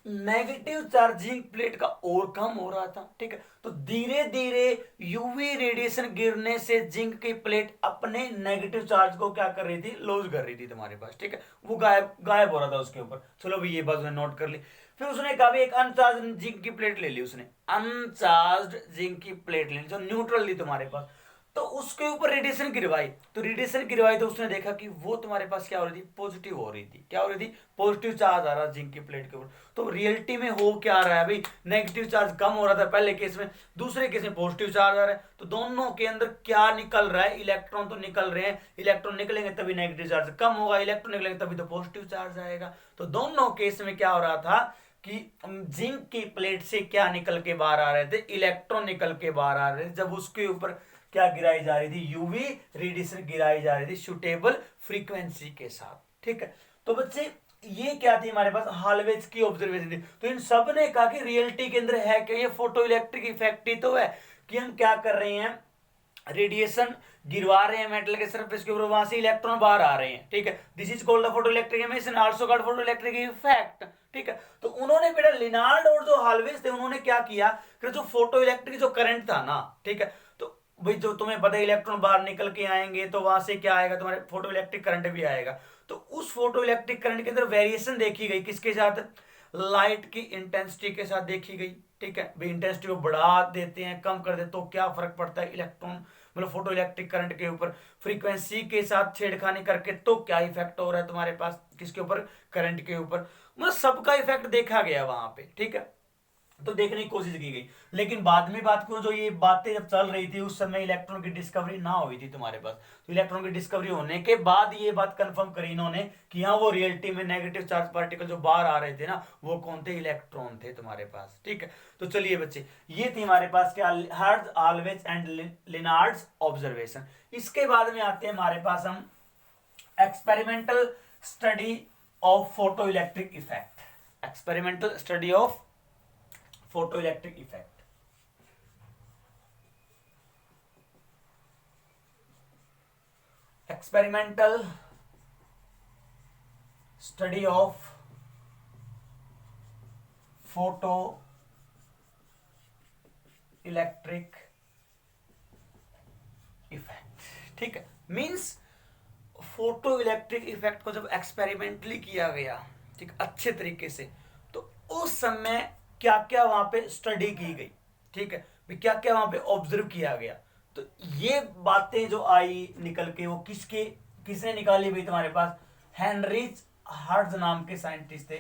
नेगेटिव चार्जिंग प्लेट का और कम हो रहा था, ठीक है। तो धीरे धीरे यूवी रेडिएशन गिरने से जिंक की प्लेट अपने नेगेटिव चार्ज को क्या कर रही थी, लूज कर रही थी तुम्हारे पास, ठीक है, वो गायब गायब हो रहा था उसके ऊपर। चलो भी ये बात उसने नोट कर ली। फिर उसने कहा भी एक अनचार्ज जिंक की प्लेट ले ली उसने, अनचार्ज जिंक की प्लेट ले ली जो न्यूट्रल थी तुम्हारे पास, तो उसके ऊपर रेडिएशन गिरवाई, तो रेडिएशन गिरवाई तो उसने देखा कि वो तुम्हारे पास क्या हो रही थी, पॉजिटिव हो रही थी। क्या हो रही थी, पॉजिटिव चार्ज आ रहा जिंक की प्लेट के ऊपर। तो रियलिटी में हो क्या रहा है भाई, नेगेटिव चार्ज कम हो रहा था पहले केस में, दूसरे केस में पॉजिटिव चार्ज आ रहा है। तो दोनों के अंदर क्या निकल रहा है, इलेक्ट्रॉन तो निकल रहे हैं, इलेक्ट्रॉन निकलेंगे तभी नेगेटिव चार्ज कम होगा, इलेक्ट्रॉन निकलेंगे तभी तो पॉजिटिव चार्ज आएगा। तो दोनों केस में क्या हो रहा था कि जिंक की प्लेट से क्या निकल के बाहर आ रहे थे, इलेक्ट्रॉन निकल के बाहर आ रहे थे, जब उसके ऊपर क्या गिराई जा रही थी, यूवी रेडिएशन गिराई जा रही थी सुटेबल फ्रीक्वेंसी के साथ। ठीक है, तो बच्चे ये क्या थी हमारे पास, हॉलवेज की ऑब्जर्वेशन थी। तो इन सब ने कहा कि रियलिटी के अंदर है कि ये फोटो इलेक्ट्रिक इफेक्ट ही तो है कि हम क्या कर रहे हैं, रेडिएशन गिरवा रहे हैं मेटल के सरफेस के ऊपर, वहां से इलेक्ट्रॉन बाहर आ रहे हैं। ठीक है, this is called the photo electric emission, also called photo electric effect. ठीक है, तो उन्होंने बेटा लिनार्ड और जो हॉलवेज थे उन्होंने क्या किया कि जो फोटो इलेक्ट्रिक जो करंट था ना, ठीक है, तो भाई जो तुम्हें पता है इलेक्ट्रॉन बाहर निकल के आएंगे तो वहां से क्या आएगा, तुम्हारे फोटो इलेक्ट्रिक करंट भी आएगा। तो उस फोटो इलेक्ट्रिक करंट के अंदर वेरिएशन देखी गई, किसके साथ, लाइट की इंटेंसिटी के साथ देखी गई। ठीक है, भाई इंटेंसिटी को बढ़ा देते हैं, कम कर देते तो क्या फर्क पड़ता है इलेक्ट्रॉन मतलब फोटो इलेक्ट्रिक करंट के ऊपर, फ्रीक्वेंसी के साथ छेड़खानी करके तो क्या इफेक्ट हो रहा है तुम्हारे पास, किसके ऊपर, करंट के ऊपर, मतलब सबका इफेक्ट देखा गया वहां पे। ठीक है, तो देखने की कोशिश की गई। लेकिन बाद में बात करूं, जो ये बातें जब चल रही थी उस समय इलेक्ट्रॉन की डिस्कवरी ना हुई थी तुम्हारे पास। तो इलेक्ट्रॉन की डिस्कवरी होने के बाद ये बात कंफर्म करी इन्होंने कि हाँ वो रियलिटी में नेगेटिव चार्ज पार्टिकल जो बाहर आ रहे थे ना, वो कौन थे, इलेक्ट्रॉन थे तुम्हारे पास। ठीक है, तो चलिए बच्चे, ये थी हमारे पास क्या, hertz, always and Lenard's observation. इसके बाद में आते हैं हमारे पास हम experimental study of photo electric effect. Experimental study of photoelectric effect। experimental study of photoelectric effect। ठीक है, मींस फोटो इलेक्ट्रिक इफेक्ट को जब एक्सपेरिमेंटली किया गया, ठीक, अच्छे तरीके से, तो उस समय क्या क्या वहां पे स्टडी की गई। ठीक है, क्या क्या वहां पे ऑब्जर्व किया गया, तो ये बातें जो आई निकल के, वो किसने निकाली भाई तुम्हारे पास, हेनरिच हर्ट्ज नाम के साइंटिस्ट थे,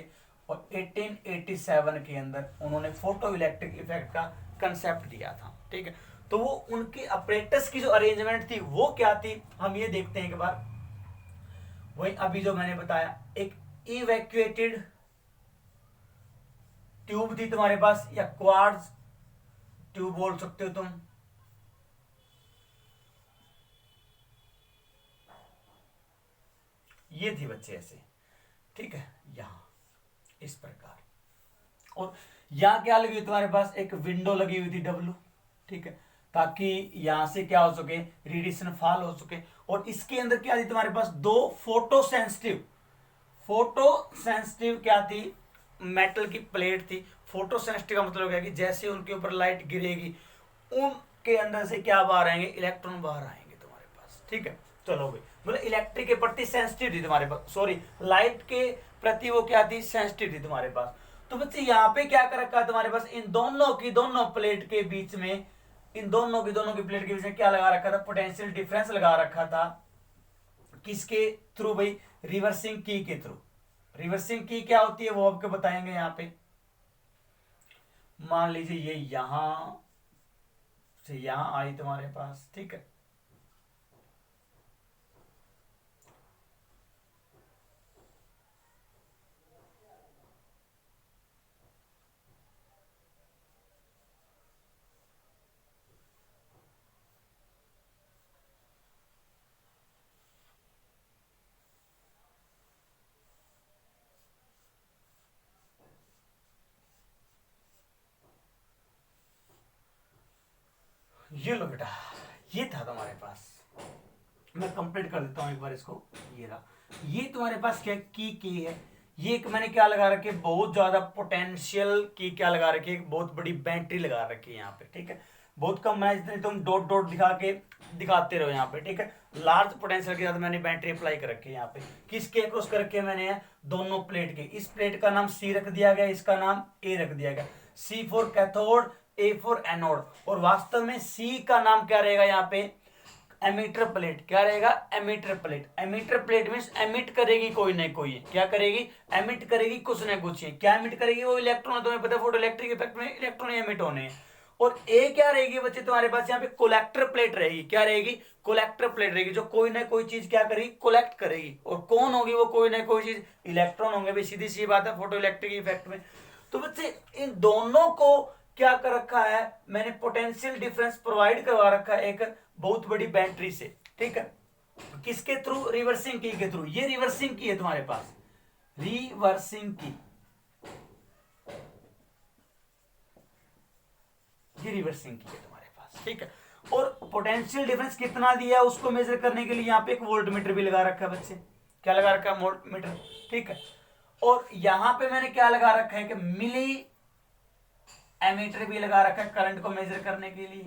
और 1887 के अंदर उन्होंने फोटो इलेक्ट्रिक इफेक्ट का कंसेप्ट दिया था। ठीक है, तो वो उनकी अपरेटस की जो अरेंजमेंट थी वो क्या थी, हम ये देखते हैं एक बार। वही अभी जो मैंने बताया, एक इवैक्यूएटेड ट्यूब थी तुम्हारे पास, या क्वार्ट्ज ट्यूब बोल सकते हो तुम, ये थी बच्चे ऐसे। ठीक है, यहां इस प्रकार, और यहां क्या लगी हुई तुम्हारे पास, एक विंडो लगी हुई थी डब्लू। ठीक है, ताकि यहां से क्या हो सके, रेडिएशन फॉल हो सके। और इसके अंदर क्या थी तुम्हारे पास, दो फोटो सेंसिटिव क्या थी, मेटल की प्लेट थी। फोटो सेंसिटिव का मतलब क्या कि जैसे उनके ऊपर लाइट गिरेगी उनके अंदर से क्या बाहर आएंगे, इलेक्ट्रॉन बाहर आएंगे तुम्हारे पास। ठीक है, चलो भाई, मतलब इलेक्ट्रिक के प्रति सेंसिटिव थी तुम्हारे पास, सॉरी लाइट के प्रति वो क्या थी, सेंसिटिव थी तुम्हारे पास। तो बच्चे यहाँ पे क्या कर रखा है तुम्हारे पास, इन दोनों प्लेट के बीच में, इन दोनों की प्लेट के बीच में क्या लगा रखा था, पोटेंशियल डिफरेंस लगा रखा था। किसके थ्रू भाई, रिवर्सिंग की के थ्रू। रिवर्सिंग की क्या होती है वो आपको बताएंगे। यहाँ पे मान लीजिए ये यहां से यहां आई तुम्हारे पास। ठीक है, ये लो बेटा, ये था तुम्हारे पास, मैं कंप्लीट कर देता हूं एक बार इसको। ये रहा, ये तुम्हारे पास क्या की है, ये एक मैंने क्या लगा रखी है, बहुत ज्यादा पोटेंशियल की क्या लगा रखी है, बहुत बड़ी बैटरी लगा रखी है यहाँ पे। ठीक है, बहुत कम बनाए, जितने तुम डॉट डॉट दिखा के दिखाते रहो यहाँ पे। ठीक है, लार्ज पोटेंशियल के साथ मैंने बैटरी अप्लाई कर रखी है यहाँ पे। किसके क्रॉस करके मैंने दोनों प्लेट के, इस प्लेट का नाम सी रख दिया गया, इसका नाम ए रख दिया गया। C for cathode, A for anode. और वास्तव में सी का नाम क्या रहेगा यहाँ पे, एमीटर प्लेट। क्या रहेगा, emitter plate. Emitter plate means emit करेगी कोई ना कोई, क्या करेगी, एमिट करेगी कुछ ना कुछ। क्या एमिट करेगी, वो इलेक्ट्रॉन। तुम्हें पता है फोटो इलेक्ट्रिक इफेक्ट में इलेक्ट्रॉन एमिट होने हैं। और ए क्या रहेगी बच्चे तुम्हारे पास, यहाँ पे कोलेक्टर प्लेट रहेगी। क्या रहेगी, कोलेक्टर प्लेट रहेगी, जो कोई ना कोई चीज क्या करेगी, कोलेक्ट करेगी। और कौन होगी वो कोई ना कोई चीज, इलेक्ट्रॉन होंगे। भी सीधी सी बात है फोटो इलेक्ट्रिक इफेक्ट में। तो बच्चे इन दोनों को क्या कर रखा है, मैंने पोटेंशियल डिफरेंस प्रोवाइड करवा रखा है एक बहुत बड़ी बैटरी से, ठीक है। किसके थ्रू, रिवर्सिंग की के थ्रू। ये रिवर्सिंग की है तुम्हारे पास, रिवर्सिंग की, ये रिवर्सिंग की है तुम्हारे पास, ठीक है। और पोटेंशियल डिफरेंस कितना दिया है उसको मेजर करने के लिए यहाँ पे एक वोल्ट मीटर भी लगा रखा है बच्चे, क्या लगा रखा है, वोल्ट मीटर, ठीक है। और यहां पे मैंने क्या लगा रखा है कि मिली एमीटर भी लगा रखा है करंट को मेजर करने के लिए,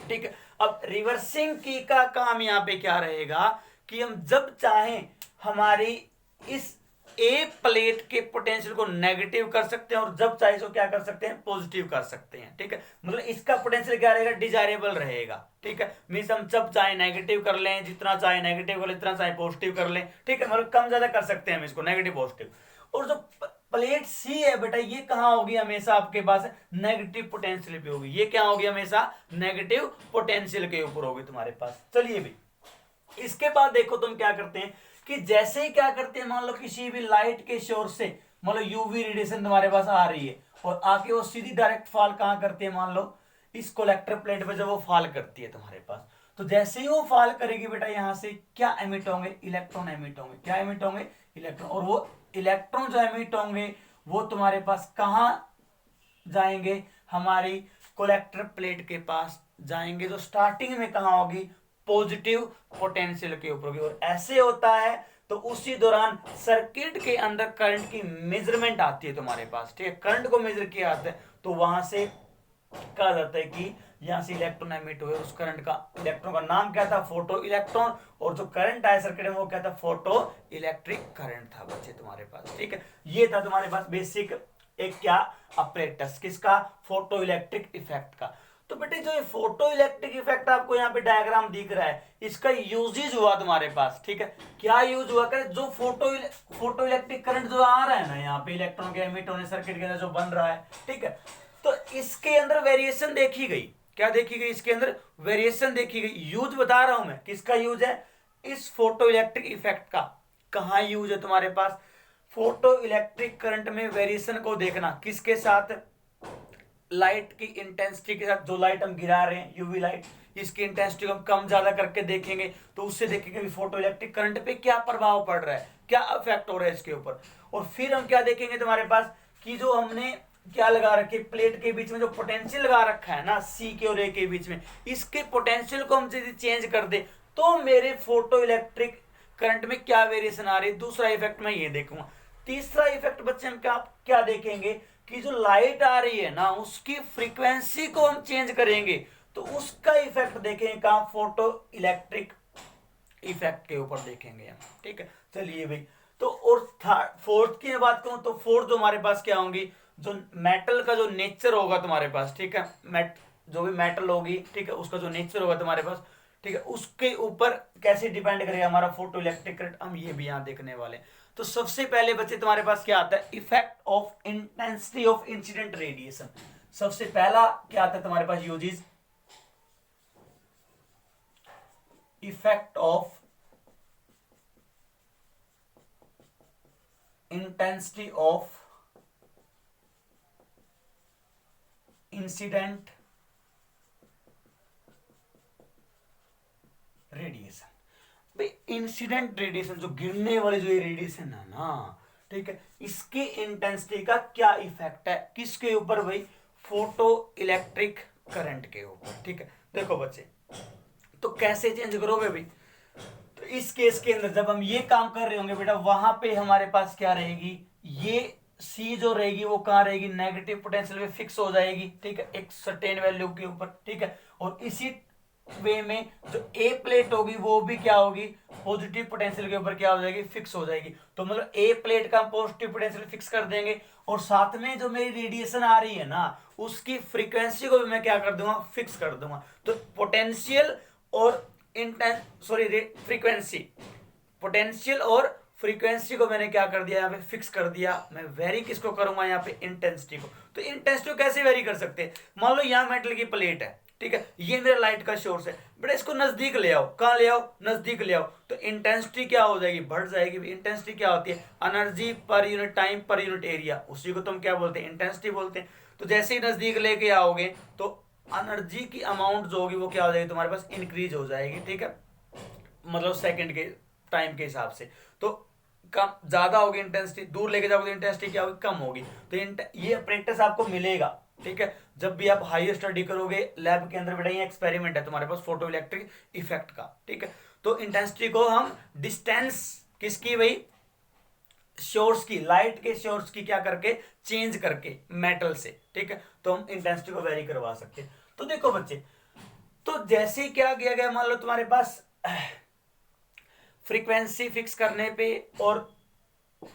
ठीक है। अब रिवर्सिंग की का काम यहां पे क्या रहेगा कि हम जब चाहें हमारी इस ए प्लेट के पोटेंशियल को नेगेटिव कर सकते हैं और जब चाहे तो क्या कर सकते हैं, पॉजिटिव कर सकते हैं, ठीक है। मतलब इसका पोटेंशियल क्या रहेगा, डिजायरेबल रहेगा, ठीक है। मींस हम जब चाहे नेगेटिव कर लें, जितना चाहे नेगेटिव कर लें, जितना चाहे पॉजिटिव कर लें, ठीक है। मतलब कम ज्यादा कर सकते हैं हम इसको, नेगेटिव पॉजिटिव। और जो प्लेट सी है बेटा, ये कहां होगी, हमेशा आपके पास नेगेटिव पोटेंशियल पे होगी। ये क्या होगी, हमेशा नेगेटिव पोटेंशियल के ऊपर होगी तुम्हारे पास। चलिए भी, इसके बाद देखो तुम क्या करते हैं कि जैसे ही क्या करते हैं, मान लो किसी भी लाइट के सोर्स से मान लो यूवी रेडिएशन तुम्हारे पास आ रही है और आके वो सीधी डायरेक्ट फॉल कहां करती है, मान लो इस कलेक्टर प्लेट पे जब वो फॉल करती है तुम्हारे पास, तो जैसे ही वो फॉल करेगी बेटा, यहां से क्या एमिट होंगे, इलेक्ट्रॉन एमिट होंगे। क्या एमिट होंगे, इलेक्ट्रॉन। और वो इलेक्ट्रॉन जो एमिट होंगे वो तुम्हारे पास कहां जाएंगे, हमारी कलेक्टर प्लेट के पास जाएंगे, जो स्टार्टिंग में कहां होगी, पॉजिटिव पोटेंशियल के ऊपर होगी। और ऐसे होता है तो उसी दौरान सर्किट के अंदर करंट की मेजरमेंट आती है तुम्हारे पास, ठीक है। करंट को मेजर किया जाता है तो वहां से कहा जाता है कि यहां से इलेक्ट्रॉन एमिट हुए, उस करंट का, इलेक्ट्रॉन का नाम क्या था, फोटो इलेक्ट्रॉन। और जो करंट आया सर्किट में वो क्या था, फोटो इलेक्ट्रिक करंट था बच्चे तुम्हारे पास, ठीक है। ये था तुम्हारे पास बेसिक एक क्या अपरेटस, किसका, फोटो इलेक्ट्रिक इफेक्ट का। तो बेटे जो ये फोटो इलेक्ट्रिक इफेक्ट आपको यहाँ पे डायग्राम दिख रहा है, इसका यूजेज हुआ तुम्हारे पास, ठीक है। क्या यूज हुआ, कर जो फोटो इलेक्ट्रिक करंट जो आ रहा है ना, यहाँ पे इलेक्ट्रॉन के एमिट होने सर्किट के अंदर जो बन रहा है, ठीक है। तो इसके अंदर वेरिएशन देखी गई, क्या देखी गई, इसके अंदर वेरिएशन देखी गई। यूज बता रहा हूं मैं, किसका यूज है, इस फोटो इलेक्ट्रिक इफेक्ट का। कहां यूज है तुम्हारे पास, फोटो इलेक्ट्रिक करंट में वेरिएशन को देखना, किसके साथ, लाइट की इंटेंसिटी के साथ। जो लाइट हम गिरा रहे हैं यूवी लाइट, इसकी इंटेंसिटी को हम कम ज्यादा करके देखेंगे तो उससे देखेंगे भी फोटो इलेक्ट्रिक करंट पे क्या प्रभाव पड़ रहा है, क्या इफेक्ट हो रहा है इसके ऊपर। और फिर हम क्या देखेंगे तुम्हारे पास कि जो हमने क्या लगा रखे, प्लेट के बीच में जो पोटेंशियल लगा रखा है ना, सी के और ए के बीच में, इसके पोटेंशियल को हम यदि चेंज कर दे तो मेरे फोटो इलेक्ट्रिक करंट में क्या वेरिएशन आ रही है। दूसरा इफेक्ट मैं ये देखूंगा। तीसरा इफेक्ट बच्चे हम क्या देखेंगे कि जो लाइट आ रही है ना, उसकी फ्रीक्वेंसी को हम चेंज करेंगे तो उसका इफेक्ट देखेंगे कहां, फोटो इलेक्ट्रिक इफेक्ट के ऊपर देखेंगे हम, ठीक है। चलिए भाई, तो और फोर्थ की बात करूं तो फोर्थ जो हमारे पास क्या होंगी, जो मेटल का जो नेचर होगा तुम्हारे पास, ठीक है। जो भी मेटल होगी, ठीक है, उसका जो नेचर होगा तुम्हारे पास, ठीक है, उसके ऊपर कैसे डिपेंड करेगा हमारा फोटो इलेक्ट्रिक करंट, हम ये भी यहां देखने वाले। तो सबसे पहले बच्चे तुम्हारे पास क्या आता है, effect of intensity of incident radiation. सबसे पहला क्या आता है तुम्हारे पास, uses, effect of intensity of incident radiation. भाई इंसिडेंट रेडिएशन, जो गिरने वाली जो ये रेडिएशन है ना, ठीक है, इसकी इंटेंसिटी का क्या इफेक्ट है, किसके ऊपर भाई, फोटो इलेक्ट्रिक करंट के ऊपर, ठीक है। देखो बच्चे, तो कैसे चेंज करोगे भाई, तो इस केस के अंदर जब हम ये काम कर रहे होंगे बेटा, वहां पे हमारे पास क्या रहेगी, ये सी जो रहेगी वो कहां रहेगी, नेगेटिव पोटेंशियल में फिक्स हो जाएगी, ठीक है, एक सर्टेन वैल्यू के ऊपर, ठीक है। और इसी वे में जो ए प्लेट होगी वो भी क्या होगी, पॉजिटिव पोटेंशियल के ऊपर क्या हो जाएगी, फिक्स हो जाएगी। तो मतलब ए प्लेट का पॉजिटिव पोटेंशियल फिक्स कर देंगे और साथ में जो मेरी रेडिएशन आ रही है ना, उसकी फ्रीक्वेंसी को भी मैं क्या कर दूंगा, फिक्स कर दूंगा। तो पोटेंशियल और फ्रीक्वेंसी, पोटेंशियल और फ्रीक्वेंसी को मैंने क्या कर दिया, यहाँ पे फिक्स कर दिया। मैं वेरी किसको करूंगा, यहाँ पे इंटेंसिटी को। तो इंटेंसिटी को कैसे वेरी कर सकते हैं, मान लो यहाँ मेटल की प्लेट है, ठीक है, ये मेरा लाइट का सोर्स है, बेटा इसको नजदीक ले आओ, कहाँ ले आओ, नजदीक ले आओ, तो इंटेंसिटी क्या हो जाएगी, बढ़ जाएगी। इंटेंसिटी क्या होती है, energy per unit time per unit area, उसी को तुम क्या बोलते हैं, इंटेंसिटी बोलते हैं। तो जैसे ही नजदीक लेके आओगे तो एनर्जी की अमाउंट जो होगी वो क्या हो जाएगी तुम्हारे पास, इंक्रीज हो जाएगी, ठीक है, मतलब सेकंड के टाइम के हिसाब से। तो कम ज्यादा होगी इंटेंसिटी, दूर लेके जाओगे तो इंटेंसिटी क्या होगी, कम होगी। तो ये प्रैक्टिस आपको मिलेगा, ठीक है, जब भी आप हायर स्टडी करोगे लैब के अंदर, बेटा ये एक्सपेरिमेंट है तुम्हारे पास फोटो इलेक्ट्रिक इफेक्ट का, ठीक है। तो इंटेंसिटी को हम डिस्टेंस किसकी, वही सोर्स की, लाइट के सोर्स की क्या करके, चेंज करके मेटल से, ठीक है, तो हम इंटेंसिटी को वेरी करवा सकते हैं। तो देखो बच्चे, तो जैसे ही क्या किया गया, मान लो तुम्हारे पास फ्रीक्वेंसी फिक्स करने पे और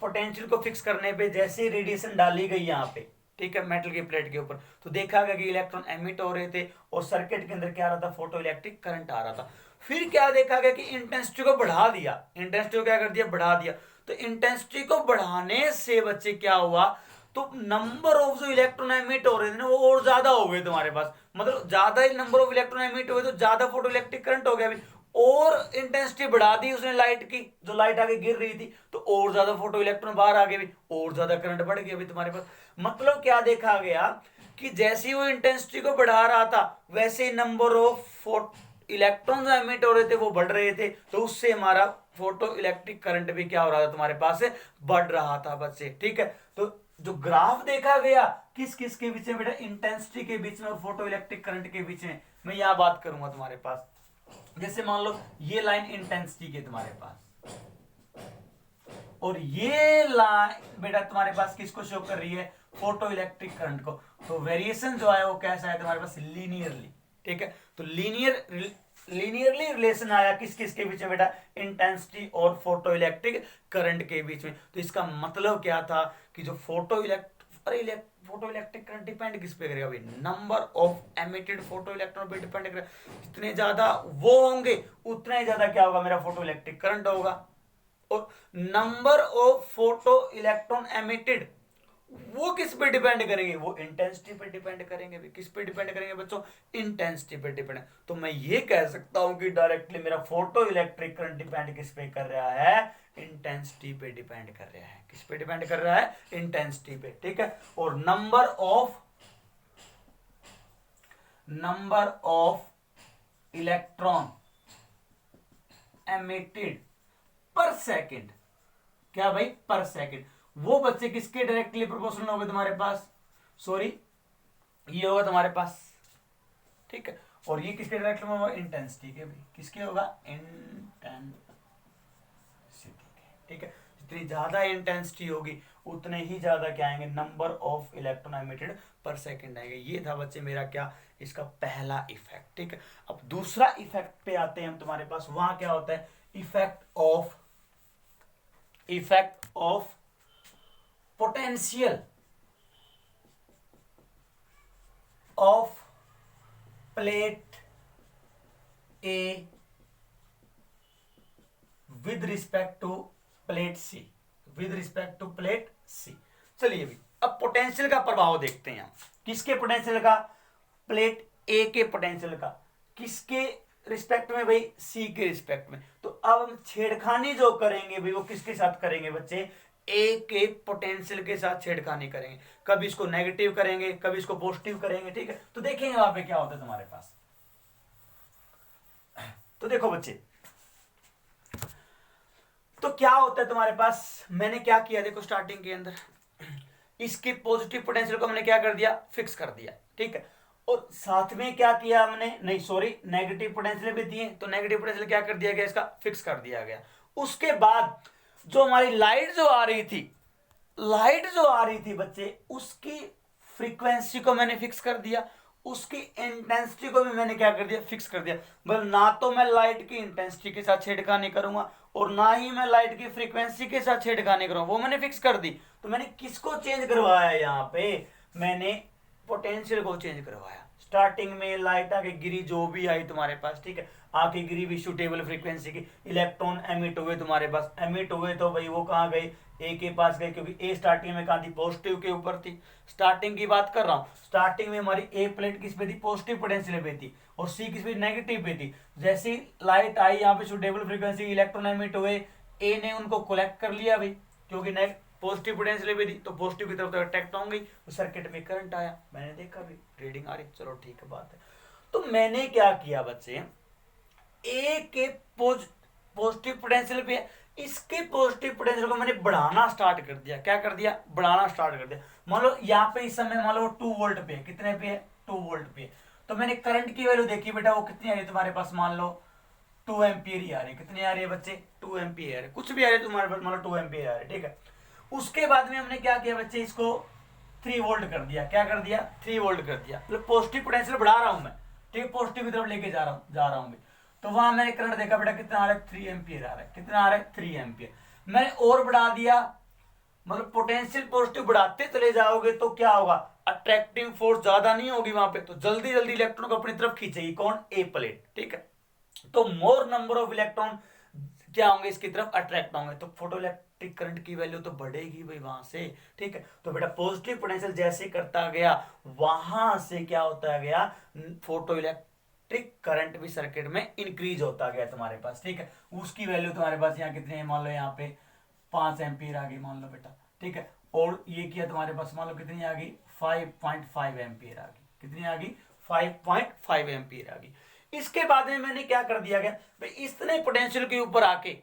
पोटेंशियल को फिक्स करने पे जैसे ही रेडिएशन डाली गई यहाँ पे, ठीक है, मेटल की प्लेट के ऊपर, तो देखा गया कि इलेक्ट्रॉन एमिट हो रहे थे और सर्किट के अंदर क्या आ रहा था, फोटो इलेक्ट्रिक करंट आ रहा था। फिर क्या देखा गया कि इंटेंसिटी को बढ़ा दिया, इंटेंसिटी को क्या कर दिया, बढ़ा दिया। तो इंटेंसिटी को बढ़ाने से बच्चे क्या हुआ, तो नंबर ऑफ जो इलेक्ट्रॉन एमिट हो रहे थे ना वो और ज्यादा हो गए तुम्हारे पास, मतलब ज्यादा ही नंबर ऑफ इलेक्ट्रॉन एमिट हुए तो ज्यादा फोटो इलेक्ट्रिक करंट हो गया अभी। और इंटेंसिटी बढ़ा दी उसने लाइट की, जो लाइट आगे गिर रही थी, तो और ज्यादा फोटो इलेक्ट्रॉन बाहर आ गए भी, और ज्यादा करंट बढ़ गया अभी तुम्हारे पास। मतलब क्या देखा गया कि जैसे ही वो इंटेंसिटी को बढ़ा रहा था वैसे ही नंबर ऑफ इलेक्ट्रॉन जो एमिट हो रहे थे वो बढ़ रहे थे, तो उससे हमारा फोटो इलेक्ट्रिक करंट भी क्या हो रहा था तुम्हारे पास से, बढ़ रहा था बच्चे, ठीक है। तो जो ग्राफ देखा गया किस किस के बीच में, बेटा इंटेंसिटी के बीच में और फोटो इलेक्ट्रिक करंट के बीच में, मैं यहां बात करूंगा तुम्हारे पास। जैसे मान लो ये लाइन इंटेंसिटी की तुम्हारे पास, और ये लाइन बेटा तुम्हारे पास किसको शो कर रही है, फोटो इलेक्ट्रिक करंट को। तो वेरिएशन जो है वो कैसा है तुम्हारे पास, लीनियरली, ठीक है। तो लीनियरली रिलेशन आया किस किस के बीच में, बेटा इंटेंसिटी और फोटो इलेक्ट्रिक करंट के बीच में। तो इसका मतलब क्या था कि जो फोटो इलेक्ट्रिक करंट डिपेंड किस पे करेगा भाई, number of emitted photo electron पे डिपेंड करेगा। जितने ज्यादा वो होंगे उतना ही ज्यादा क्या होगा, मेरा फोटो इलेक्ट्रिक करंट होगा। और number of photo electron emitted वो किस पे डिपेंड करेंगे, वो इंटेंसिटी पे डिपेंड करेंगे। किस पे डिपेंड करेंगे बच्चों, इंटेंसिटी पे डिपेंड। तो मैं ये कह सकता हूं कि डायरेक्टली मेरा फोटो इलेक्ट्रिक करंट डिपेंड किस पे कर रहा है, इंटेंसिटी पे डिपेंड कर रहा है। किस पे डिपेंड कर रहा है, इंटेंसिटी पे, ठीक है। और नंबर ऑफ इलेक्ट्रॉन एमिटेड पर सेकेंड, क्या भाई, पर सेकेंड, वो बच्चे किसके डायरेक्टली प्रोपोर्शनल होगा तुम्हारे पास, सॉरी ये होगा तुम्हारे पास, ठीक है। और ये किसके डायरेक्टली में होगा, इंटेंसिटी के भी, किसके होगा, इंटेंसिटी के, ठीक है। जितनी ज्यादा इंटेंसिटी होगी उतने ही ज्यादा क्या आएंगे, नंबर ऑफ इलेक्ट्रॉन एमिटेड पर सेकंड आएंगे। ये था बच्चे मेरा क्या, इसका पहला इफेक्ट, ठीक है। अब दूसरा इफेक्ट पे आते हैं हम तुम्हारे पास, वहां क्या होता है, effect of potential of plate A with respect to plate C, चलिए भी अब पोटेंशियल का प्रभाव देखते हैं हम। किसके पोटेंशियल का, प्लेट ए के पोटेंशियल का, किसके रिस्पेक्ट में भाई, सी के रिस्पेक्ट में। तो अब हम छेड़खानी जो करेंगे भाई वो किसके साथ करेंगे बच्चे, ए के पोटेंशियल के साथ छेड़खानी करेंगे। कभी इसको नेगेटिव करेंगे, कभी इसको पॉजिटिव करेंगे, ठीक है। तो देखेंगे वहां पे क्या होता है तुम्हारे पास। तो देखो बच्चे, तो क्या होता है तुम्हारे पास, मैंने क्या किया, देखो स्टार्टिंग के अंदर इसके पॉजिटिव पोटेंशियल को हमने क्या कर दिया, फिक्स कर दिया, ठीक है। और साथ में क्या किया हमने, नहीं सॉरी, नेगेटिव पोटेंशियल भी दिए, तो नेगेटिव पोटेंशियल क्या कर दिया गया, इसका फिक्स कर दिया गया। उसके बाद जो हमारी लाइट जो आ रही थी बच्चे, उसकी फ्रीक्वेंसी को मैंने फिक्स कर दिया, उसकी इंटेंसिटी को भी मैंने क्या कर दिया, फिक्स कर दिया। मतलब ना तो मैं लाइट की इंटेंसिटी के साथ छेड़खानी करूंगा और ना ही मैं लाइट की फ्रीक्वेंसी के साथ छेड़खानी करूंगा, वो मैंने फिक्स कर दी। तो मैंने किसको चेंज करवाया, यहाँ पे मैंने पोटेंशियल को चेंज करवाया। स्टार्टिंग में लाइट आके गिरी, जो भी आई तुम्हारे पास, ठीक है, आके गिरी भी सुटेबल फ्रीक्वेंसी की, इलेक्ट्रॉन एमिट हुए तुम्हारे पास, एमिट हुए तो भाई वो कहाँ गए, ए के पास गए, क्योंकि ए स्टार्टिंग में कहाँ थी, पॉजिटिव के ऊपर थी। स्टार्टिंग की बात कर रहा हूँ, स्टार्टिंग में हमारी ए प्लेट किस पे थी, पॉजिटिव पोटेंशियल पे थी, और सी किस पे, नेगेटिव पे थी। जैसे ही लाइट आई यहाँ पे सुटेबल फ्रीक्वेंसी, इलेक्ट्रॉन एमिट हुए, ए ने उनको कलेक्ट कर लिया भाई, क्योंकि पॉजिटिव पोटेंशियल भी थी, तो पॉजिटिव की तरफ तो अट्रैक्ट होंगे, तो सर्किट में करंट आया, मैंने देखा भी, रीडिंग आ रही, चलो ठीक है बात है। तो मैंने क्या किया बच्चे, ए के पॉजिटिव पोटेंशियल पे, इसके पॉजिटिव पोटेंशियल को मैंने बढ़ाना स्टार्ट कर दिया। क्या कर दिया, बढ़ाना स्टार्ट कर दिया। मान लो यहाँ पे इस समय मान लो 2 वोल्ट पे है, कितने पे है, 2 वोल्ट पे। तो मैंने करंट की वैल्यू देखी बेटा, वो कितनी आ रही है तुम्हारे पास, मान लो 2 एम्पियर ही आ रही है। कितनी आ रही है बच्चे, 2 एम्पियर, कुछ भी आ रही है तुम्हारे पास, मान लो 2 एम्पियर आ रही है, ठीक है। उसके बाद में हमने क्या किया बच्चे, इसको 3 वोल्ट कर दिया। क्या कर दिया, 3 वोल्ट कर दिया, मतलब पॉजिटिव पोटेंशियल बढ़ा रहा हूं मैं, ठीक है, पॉजिटिव की तरफ लेके जा रहा हूं भी। तो वहां मैंने करंट देखा बेटा, कितना आ रहा है, 3 एम्पियर आ रहा है। कितना आ रहा है, 3 एम्पियर। मैंने और बढ़ा दिया, मतलब पोटेंशियल पॉजिटिव बढ़ाते चले जाओगे तो क्या होगा, अट्रैक्टिव फोर्स ज्यादा नहीं होगी वहां पे, तो जल्दी जल्दी इलेक्ट्रॉन को अपनी तरफ खींचेगी कौन, ए प्लेट, ठीक है। तो मोर नंबर ऑफ इलेक्ट्रॉन क्या होंगे, इसकी तरफ अट्रैक्ट होंगे, तो फोटो इलेक्ट्रिक करंट की वैल्यू तो बढ़ेगी भाई वहां से, ठीक है। तो बेटा पॉजिटिव पोटेंशियल जैसे करता गया, वहां से क्या होता गया, फोटो इलेक्ट्रिक करंट भी सर्किट में इंक्रीज होता गया तुम्हारे पास, ठीक है। उसकी वैल्यू तुम्हारे पास यहाँ कितनी है, मान लो यहाँ पे 5 एम्पियर आ गई, मान लो बेटा, ठीक है। और ये किया तुम्हारे पास, मान लो कितनी आ गई, 5.5 एम्पियर आ गई। कितनी आ गई, 5.5 एम्पियर आ गई। इसके बाद में मैंने क्या कर दिया गया भाई, इतने पोटेंशियल के ऊपर आके,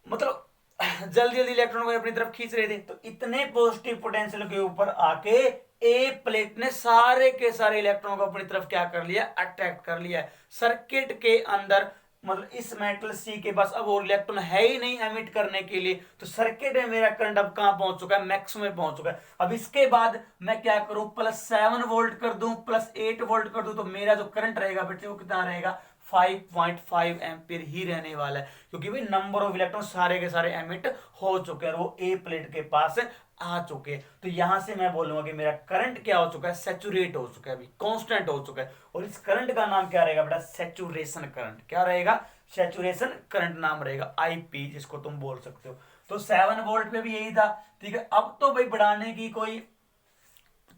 मतलब जल्दी जल्दी इलेक्ट्रॉन को अपनी तरफ खींच रहे थे, तो इतने पॉजिटिव पोटेंशियल के ऊपर आके ए प्लेट ने सारे के सारे इलेक्ट्रॉन को अपनी तरफ क्या कर लिया, अट्रैक्ट कर लिया। सर्किट के अंदर मतलब इस मेटल सी के पास अब और इलेक्ट्रॉन है ही नहीं एमिट करने के लिए, तो सर्किट में मेरा करंट अब कहां पहुंच चुका है, मैक्सिमम में पहुंच चुका है। अब इसके बाद मैं क्या करूं, +7 वोल्ट कर दूं, +8 वोल्ट कर दूं, तो मेरा जो करंट रहेगा बेटे वो कितना रहेगा, 5.5 एम्पियर ही रहने वाला है, क्योंकि भाई नंबर ऑफ इलेक्ट्रॉन सारे के सारे एमिट हो चुके हैं और वो ए प्लेट के पास आ चुके हैं। तो यहां से मैं बोलूंगा कि मेरा करंट क्या हो चुका है, सैचुरेट हो चुका है, अभी कांस्टेंट हो चुका है। और इस करंट का नाम क्या रहेगा बेटा, सैचुरेशन करंट। क्या रहेगा, सैचुरेशन करंट नाम रहेगा, आईपी जिसको तुम बोल सकते हो। तो 7 वोल्ट पे भी यही था, ठीक है। अब तो भाई बढ़ाने की कोई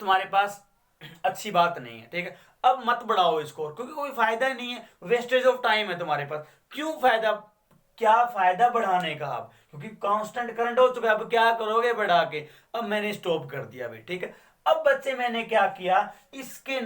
तुम्हारे पास अच्छी बात नहीं है, ठीक है। अब मत बढ़ाओ इसको, क्योंकि कोई फायदा ही नहीं है, वेस्टेज ऑफ टाइम है तुम्हारे पास। क्यों फायदा, क्या फायदा बढ़ाने का अब, क्योंकि कांस्टेंट करंट हो चुका है, अब क्या करोगे बढ़ा के। अब मैंने स्टॉप कर दिया भाई, ठीक है। अब बच्चे मैंने क्या किया, इसके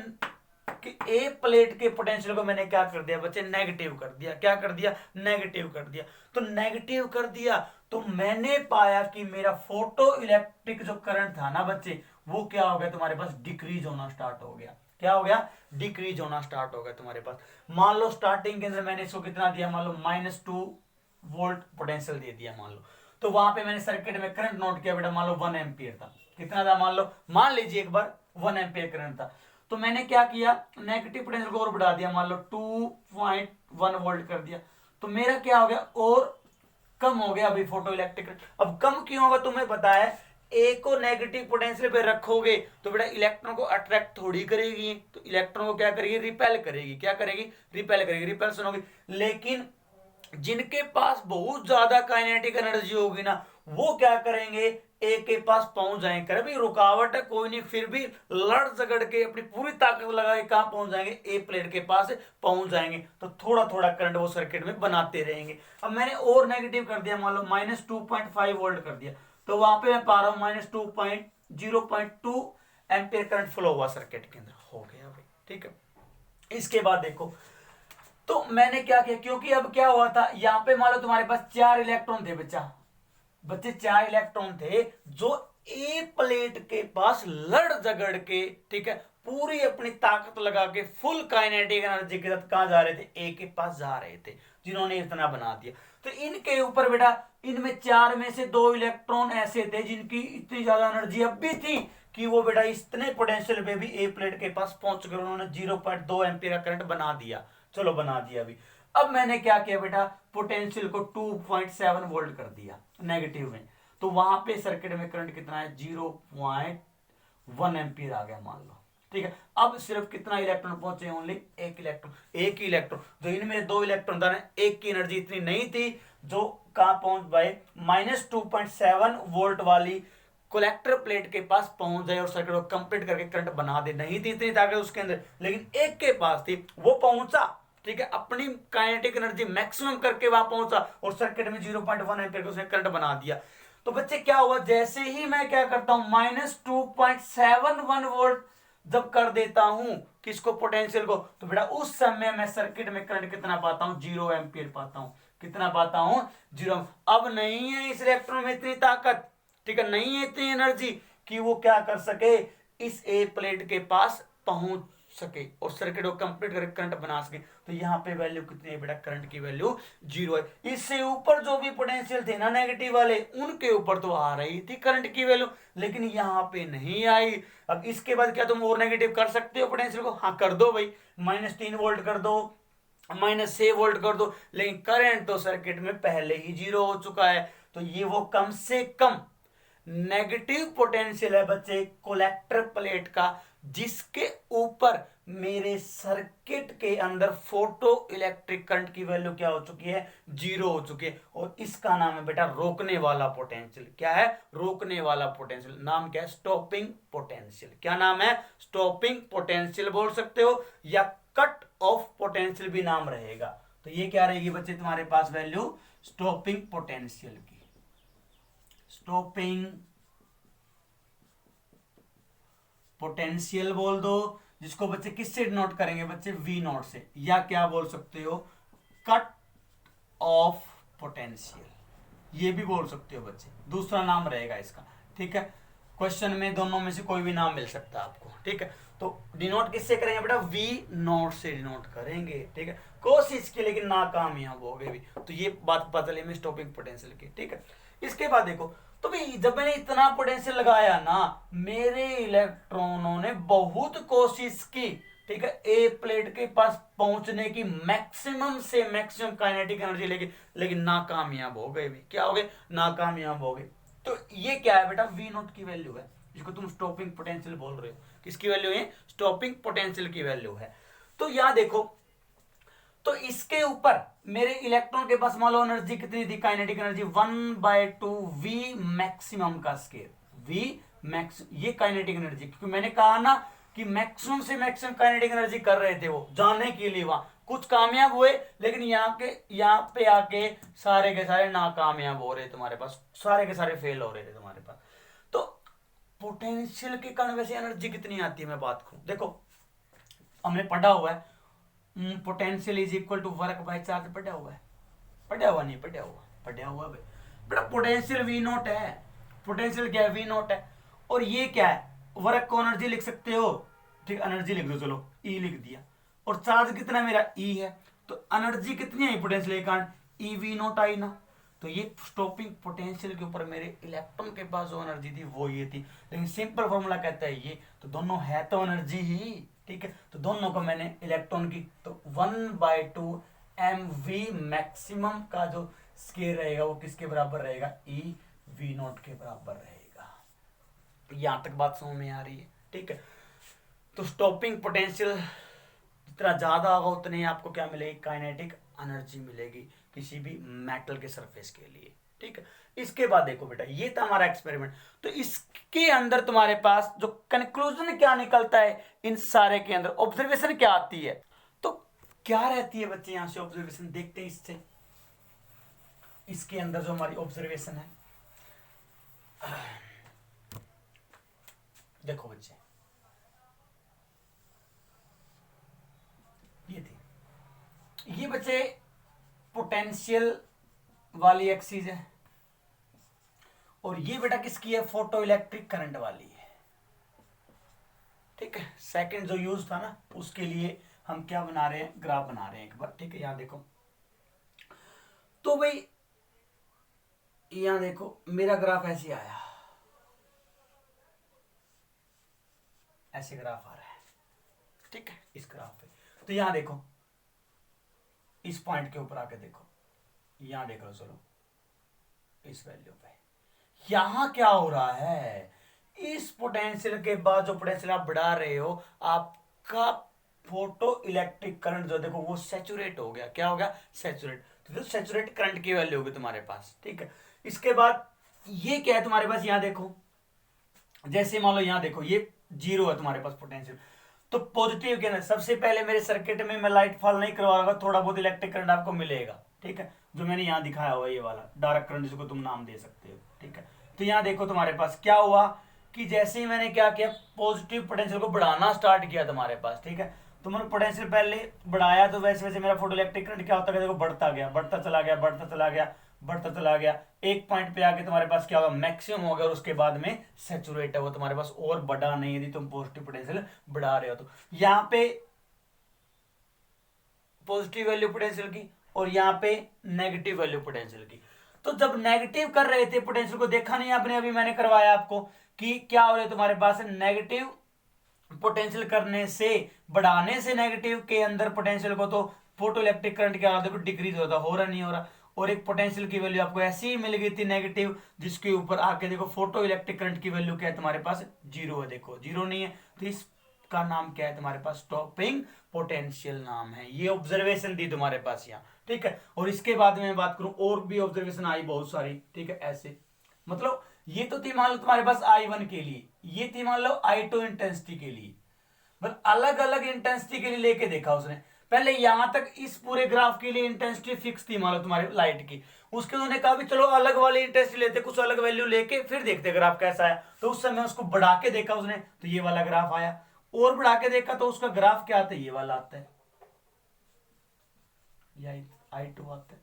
ए प्लेट के पोटेंशियल को मैंने क्या कर दिया बच्चे, नेगेटिव कर दिया। क्या कर दिया, नेगेटिव कर दिया। तो नेगेटिव कर दिया तो मैंने पाया कि मेरा फोटो इलेक्ट्रिक जो करंट था ना बच्चे, वो क्या हो गया तुम्हारे पास, डिक्रीज होना स्टार्ट हो गया। क्या हो गया, डिक्रीज होना स्टार्ट हो गया तुम्हारे पास। मान लो स्टार्टिंग के अंदर मैंने इसको कितना दिया, मान लो -2 वोल्ट पोटेंशियल दे दिया मान लो। तो वहां पे मैंने सर्किट में करंट नोट किया बेटा, मान लो 1 एम्पियर था। कितना था, मान लो, मान लीजिए एक बार 1 एम्पियर करंट था। तो मैंने क्या किया, नेगेटिव पोटेंशियल को और बढ़ा दिया, मान लो 2.1 वोल्ट कर दिया। तो मेरा क्या हो गया, और कम हो गया अभी फोटो इलेक्ट्रिक। अब कम क्यों होगा, तुम्हें पता है, ए को नेगेटिव पोटेंशियल पे रखोगे तो बेटा इलेक्ट्रॉन को अट्रैक्ट थोड़ी करेगी, तो इलेक्ट्रॉन को क्या करेगी, रिपेल करेगी। क्या करेगी, रिपेल करेगी, रिपल्सन होगी। लेकिन जिनके पास बहुत ज्यादा काइनेटिक एनर्जी होगी ना, वो क्या करेंगे, ए के पास पहुंच जाएंगे। कर भी रुकावट है कोई नहीं, फिर भी लड़ झगड़ के अपनी पूरी ताकत लगा के कहां पहुंच जाएंगे, ए प्लेट के पास पहुंच जाएंगे। तो थोड़ा थोड़ा करंट वो सर्किट में बनाते रहेंगे। अब मैंने और नेगेटिव कर दिया, मान लो -2.5 वोल्ट कर दिया, तो वहां पे मैं पा रहा हूं -0.2 एम्पियर करंट फ्लो हुआ सर्किट के अंदर, हो गया भाई, ठीक है। इसके बाद देखो, तो मैंने क्या किया, क्योंकि अब क्या हुआ था, यहां पे मान लो तुम्हारे पास 4 इलेक्ट्रॉन थे बच्चे 4 इलेक्ट्रॉन थे, जो ए प्लेट के पास लड़ झगड़ के, ठीक है, पूरी अपनी ताकत लगा के फुल काइनेटिक एनर्जी के साथ कहां जा रहे थे, ए के पास जा रहे थे, जिन्होंने इतना बना दिया। तो इनके ऊपर बेटा, इनमें 4 में से 2 इलेक्ट्रॉन ऐसे थे जिनकी इतनी ज्यादा एनर्जी अब भी थी कि वो बेटा इतने पोटेंशियल पे भी ए प्लेट के पास पहुंच गए, उन्होंने 0.2 एम्पियर का करंट बना दिया। चलो बना दिया अभी। अब मैंने क्या किया बेटा, पोटेंशियल को 2.7 वोल्ट कर दिया नेगेटिव में, तो वहां पे सर्किट में करंट कितना है, 0.1 एम्पियर आ गया मान लो, ठीक है। अब सिर्फ कितना इलेक्ट्रॉन पहुंचे, ओनली एक इलेक्ट्रॉन, एक ही इलेक्ट्रॉन। जो इनमें 2 इलेक्ट्रॉन था, एक की एनर्जी इतनी नहीं थी जो कहां पहुंच पाए, -2.7 वोल्ट वाली कलेक्टर प्लेट के पास पहुंच जाए और सर्किट को कंप्लीट करके करंट बना दे। नहीं थी इतनी ताकत उसके अंदर, लेकिन एक के पास थी, वो पहुंचा, ठीक है, अपनी काइनेटिक एनर्जी मैक्सिमम करके वहां पहुंचा और सर्किट में 0.1 एम्पीयर का उसने करंट बना दिया। तो बच्चे क्या हुआ, जैसे ही मैं क्या करता हूं -2.71 वोल्ट जब कर देता हूं किसको, पोटेंशियल को, तो बेटा उस समय मैं सर्किट में करंट कितना पाता हूं, 0 एम्पीयर पाता हूं। कितना पाता हूं, 0। अब नहीं है इस इलेक्ट्रॉन में इतनी ताकत, ठीक है, नहीं है इतनी एनर्जी कि वो क्या कर सके, इस ए प्लेट के पास पहुंच सके और सर्किट को कंप्लीट करके करंट बना सके। तो यहाँ पे वैल्यू कितनी है बेटा, करंट की वैल्यू 0 है। इससे ऊपर जो भी पोटेंशियल थे ना नेगेटिव वाले, उनके ऊपर तो आ रही थी करंट की वैल्यू, लेकिन यहाँ पे नहीं आई। अब इसके बाद क्या तुम और नेगेटिव कर सकते हो पोटेंशियल को, हाँ कर दो भाई, -3 वोल्ट कर दो, -6 वोल्ट कर दो, लेकिन करंट तो सर्किट में पहले ही 0 हो चुका है। तो ये वो कम से कम नेगेटिव पोटेंशियल है बच्चे कलेक्टर प्लेट का, जिसके ऊपर मेरे सर्किट के अंदर फोटो इलेक्ट्रिक करंट की वैल्यू क्या हो चुकी है, 0 हो चुकी है। और इसका नाम है बेटा रोकने वाला पोटेंशियल। क्या है, रोकने वाला पोटेंशियल। नाम क्या है, स्टॉपिंग पोटेंशियल। क्या नाम है, स्टॉपिंग पोटेंशियल बोल सकते हो, या कट ऑफ पोटेंशियल भी नाम रहेगा। तो ये क्या रहेगी बच्चे तुम्हारे पास वैल्यू, स्टॉपिंग पोटेंशियल की, स्टॉपिंग पोटेंशियल बोल दो, जिसको बच्चे किससे डिनोट करेंगे बच्चे, वी नॉट से, या क्या बोल सकते हो, कट ऑफ पोटेंशियल, ये भी बोल सकते हो बच्चे, दूसरा नाम रहेगा इसका, ठीक है। क्वेश्चन में दोनों में से कोई भी नाम मिल सकता है आपको, ठीक है। तो डिनोट किससे करेंगे बेटा, वी नॉट से डिनोट करेंगे, ठीक है। कोशिश की लेकिन नाकामयाब हो गए भी, तो ये बात पता चली में स्टॉपिंग पोटेंशियल की, ठीक है। इसके बाद देखो, तो भाई जब मैंने इतना पोटेंशियल लगाया ना, मेरे इलेक्ट्रॉनों ने बहुत कोशिश की, ठीक है, ए प्लेट के पास पहुंचने की, मैक्सिमम से मैक्सिमम काइनेटिक एनर्जी लेके, लेकिन नाकामयाब हो गए भी। क्या हो गए, नाकामयाब हो गए। तो ये क्या है बेटा, वी नॉट की वैल्यू है, जिसको तुम स्टॉपिंग पोटेंशियल बोल रहे हो। किसकी वैल्यू है, स्टॉपिंग पोटेंशियल की वैल्यू है। तो यहां देखो, तो इसके ऊपर मेरे इलेक्ट्रॉन के पास मान लो एनर्जी कितनी थी, काइनेटिक एनर्जी 1/2 वी मैक्सिमम का स्केल, वी मैक्स, ये काइनेटिक एनर्जी, क्योंकि मैंने कहा ना कि मैक्सिमम से मैक्सिमम काइनेटिक एनर्जी कर रहे थे वो जाने के लिए, वहां कुछ कामयाब हुए, लेकिन यहाँ पे आके सारे के सारे नाकामयाब हो रहे, तुम्हारे पास सारे के सारे फेल हो रहे थे तुम्हारे पास। तो पोटेंशियल के कारण वैसे एनर्जी कितनी आती है, मैं बात करूं, देखो हमने पढ़ा हुआ है, potential is equal to work by charge, पढ़ा हुआ है, पढ़ा हुआ नहीं पढ़ा हुआ, पढ़ा हुआ भाई बेटा। पोटेंशियल वी नॉट है, पोटेंशियल क्या है, वी नॉट है, और ये क्या है, वर्क को एनर्जी लिख सकते हो, ठीक, एनर्जी लिख दो, चलो ई लिख दिया, और चार्ज कितना मेरा ई है, तो एनर्जी कितनी आई पोटेंशियल के कारण, ई वी नॉट आई ना। तो ये स्टॉपिंग पोटेंशियल के ऊपर मेरे इलेक्ट्रॉन के पास जो एनर्जी थी वो ये थी, लेकिन सिंपल फॉर्मूला कहता है ये, तो दोनों है तो एनर्जी ही, ठीक है। तो दोनों को मैंने इलेक्ट्रॉन की, तो 1/2 mv मैक्सिमम का जो स्केल रहेगा वो किसके बराबर रहेगा, ई वी नॉट के बराबर रहेगा। यहां तक बात समझ में आ रही है, ठीक है। तो स्टॉपिंग पोटेंशियल जितना ज्यादा होगा उतनी आपको क्या मिलेगी, काइनेटिक एनर्जी मिलेगी किसी भी मेटल के सरफेस के लिए, ठीक है। इसके बाद देखो बेटा, ये था हमारा एक्सपेरिमेंट। तो इसके अंदर तुम्हारे पास जो कंक्लूजन क्या निकलता है, इन सारे के अंदर ऑब्जर्वेशन क्या आती है, तो क्या रहती है बच्चे, यहां से ऑब्जर्वेशन देखते हैं। इससे इसके अंदर जो हमारी ऑब्जर्वेशन है, देखो बच्चे, ये थी, ये बच्चे पोटेंशियल वाली एक्सिस है, और ये बेटा किसकी है, फोटो इलेक्ट्रिक करंट वाली है, ठीक है। सेकंड जो यूज था ना, उसके लिए हम क्या बना रहे हैं, ग्राफ बना रहे हैं एक बार, ठीक है। यहां देखो, तो भाई यहां देखो मेरा ग्राफ ऐसे आया, ऐसे ग्राफ आ रहा है, ठीक है, इस ग्राफ पे। तो यहां देखो, इस पॉइंट के ऊपर आके देखो, यहां देख लो, चलो इस वैल्यू पे, यहां क्या हो रहा है, इस पोटेंशियल के बाद जो पोटेंशियल आप बढ़ा रहे हो, आपका फोटो इलेक्ट्रिक करंट जो देखो वो सैचुरेट हो गया। क्या हो गया? सैचुरेट। तो सैचुरेट करंट की वैल्यू होगी तुम्हारे पास, ठीक है। इसके बाद ये क्या है तुम्हारे पास, यहां देखो, जैसे मान लो यहां देखो ये 0 है तुम्हारे पास पोटेंशियल, तो पॉजिटिव के अंदर सबसे पहले मेरे सर्किट में मैं लाइट फॉल नहीं करवाऊंगा, थोड़ा बहुत इलेक्ट्रिक करंट आपको मिलेगा, ठीक है, जो मैंने यहाँ दिखाया हुआ ये वाला डार्क करंट जिसको तुम नाम दे सकते हो, ठीक है। तो यहाँ देखो तुम्हारे पास क्या हुआ कि जैसे ही मैंने क्या किया, पॉजिटिव पोटेंशियल को बढ़ाना स्टार्ट किया तुम्हारे पास, ठीक है। तो मैंने पोटेंशियल पहले बढ़ाया तो वैसे वैसे मेरा फोटो इलेक्ट्रिक करंट क्या होता है, देखो बढ़ता गया, बढ़ता चला गया, बढ़ता चला गया, बढ़ता चला गया, एक पॉइंट पे आके तुम्हारे पास क्या होगा, मैक्सिमम हो गया, और उसके बाद में सैचुरेट है वो तुम्हारे पास, और बढ़ा नहीं यदि तुम पॉजिटिव पोटेंशियल बढ़ा रहे हो तो। यहां पे पॉजिटिव वैल्यू पोटेंशियल की और यहां पे नेगेटिव वैल्यू पोटेंशियल की। तो जब नेगेटिव कर रहे थे पोटेंशियल को, देखा नहीं आपने, अभी मैंने करवाया आपको कि क्या हो रहा है तुम्हारे पास, नेगेटिव पोटेंशियल करने से, बढ़ाने से नेगेटिव के अंदर पोटेंशियल को, तो फोटो इलेक्ट्रिक करंट क्या देखो डिक्रीज होता, हो रहा नहीं हो रहा, और एक पोटेंशियल की वैल्यू आपको ऐसी ही मिल गई थी नेगेटिव, जिसके ऊपर आके देखो फोटो इलेक्ट्रिक करंट की वैल्यू क्या है तुम्हारे पास, 0 है। देखो 0 नहीं है, तो इसका नाम क्या है तुम्हारे पास, स्टॉपिंग पोटेंशियल नाम है। ये ऑब्जर्वेशन थी तुम्हारे पास यहाँ, ठीक है। और इसके बाद में बात करूं, और भी ऑब्जर्वेशन आई बहुत सारी, ठीक है, ऐसे मतलब ये तो थी मान लो तुम्हारे पास I1 के लिए, ये थी मान लो I2 इंटेंसिटी के लिए, मतलब अलग अलग इंटेंसिटी के लिए लेके देखा उसने। पहले यहां तक इस पूरे ग्राफ के लिए इंटेंसिटी फिक्स थी मान लो तुम्हारी लाइट की, उसके उन्होंने कहा भी चलो अलग वाली इंटेंसिटी लेते, कुछ अलग वैल्यू लेके फिर देखते ग्राफ कैसा है। तो उस समय उसको बढ़ा के देखा उसने, तो ये वाला ग्राफ आया, और बढ़ा के देखा तो उसका ग्राफ क्या आता है, ये वाला आता है, I2 आता है,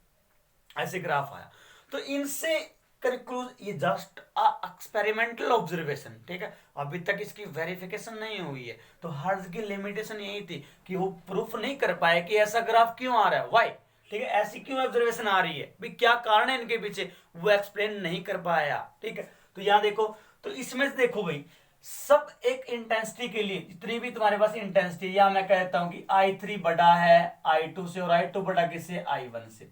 ऐसे ग्राफ आया। तो इनसे कंक्लूज, ये जस्ट एक्सपेरिमेंटल ऑब्जर्वेशन, ठीक है, अभी तक इसकी वेरिफिकेशन नहीं हुई है। तो हर्ट्ज की लिमिटेशन यही थी कि वो प्रूफ नहीं कर पाए कि ऐसा ग्राफ क्यों आ रहा है, व्हाई, ठीक है, ऐसी क्यों ऑब्जर्वेशन आ रही है, भी क्या कारण है इनके पीछे, वो एक्सप्लेन नहीं कर पाया, ठीक है। तो यहां देखो, तो इसमें से देखो भाई, सब एक इंटेंसिटी के लिए जितनी भी तुम्हारे पास इंटेंसिटी, या मैं कहता हूं कि I3 बड़ा है I2 से, और I2 बड़ा किससे, I1 से।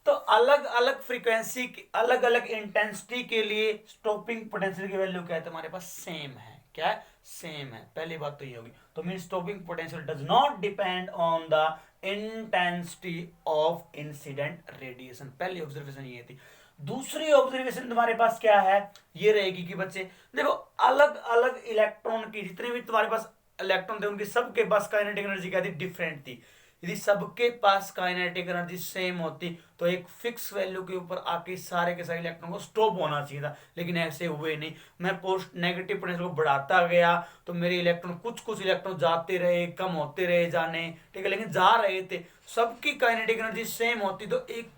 तो अलग अलग फ्रीक्वेंसी की अलग अलग इंटेंसिटी के लिए स्टॉपिंग पोटेंशियल की वैल्यू क्या है तुम्हारे पास, सेम है। क्या है, सेम है। पहली बात तो ये होगी, तो mean stopping potential does not depend on the intensity of incident radiation. पहली ऑब्जर्वेशन ये थी। दूसरी ऑब्जर्वेशन तुम्हारे पास क्या है, ये रहेगी कि बच्चे देखो, अलग अलग इलेक्ट्रॉन की, जितने भी तुम्हारे पास इलेक्ट्रॉन थे उनकी सबके पास काइनेटिक एनर्जी क्या थी, डिफरेंट थी। यदि सबके पास काइनेटिक एनर्जी सेम होती तो एक फिक्स वैल्यू के ऊपर आके सारे के सारे इलेक्ट्रॉन को स्टॉप होना चाहिए था, लेकिन ऐसे हुए नहीं। मैं पोस्ट नेगेटिव पोटेंशियल को बढ़ाता गया तो मेरे इलेक्ट्रॉन, कुछ कुछ इलेक्ट्रॉन जाते रहे, कम होते रहे जाने, ठीक है, लेकिन जा रहे थे। सबकी काइनेटिक एनर्जी सेम होती तो एक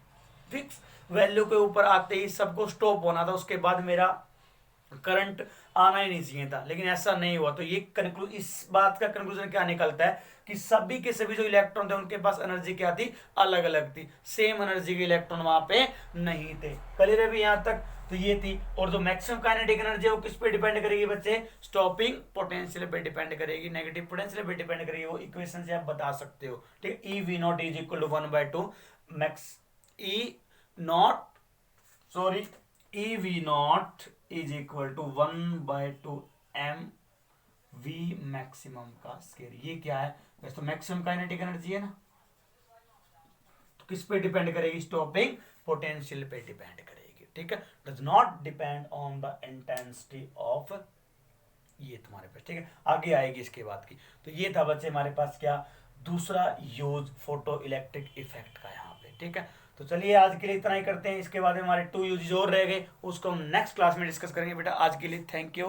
फिक्स वैल्यू के ऊपर आते ही सबको स्टॉप होना था, उसके बाद मेरा करंट आना ही नहीं चाहिए था, लेकिन ऐसा नहीं हुआ। तो ये इस बात का कंक्लूजन क्या निकलता है कि सभी के सभी जो इलेक्ट्रॉन थे उनके पास एनर्जी क्या थी, अलग अलग थी, सेम एनर्जी के इलेक्ट्रॉन वहां पे नहीं थे। क्लियर है भी यहां तक? तो ये थी। और जो मैक्सिमम काइनेटिक एनर्जी है वो किस पे डिपेंड करेगी बच्चे, स्टॉपिंग पोटेंशियल पे डिपेंड करेगी, नेगेटिव पोटेंशियल पे डिपेंड करेगी। वो इक्वेशन से आप बता सकते हो, ठीक है। EV0 is equal to 1/2 max EV0 is equal to 1/2 mv maximum का स्केयर। ये क्या है, वैसे तो मैक्सिमम काइनेटिक एनर्जी है ना, तो किस पे डिपेंड करेगी, स्टॉपिंग पोटेंशियल पे डिपेंड करेगी, ठीक है। Does not depend on the intensity of, ये तुम्हारे पास, ठीक है, आगे आएगी इसके बाद की। तो ये था बच्चे हमारे पास क्या, दूसरा यूज फोटो इलेक्ट्रिक इफेक्ट का यहाँ पे, ठीक है। तो चलिए आज के लिए इतना ही करते हैं, इसके बाद हमारे 2 यूजेस और रह गए, उसको हम नेक्स्ट क्लास में डिस्कस करेंगे बेटा। आज के लिए थैंक यू।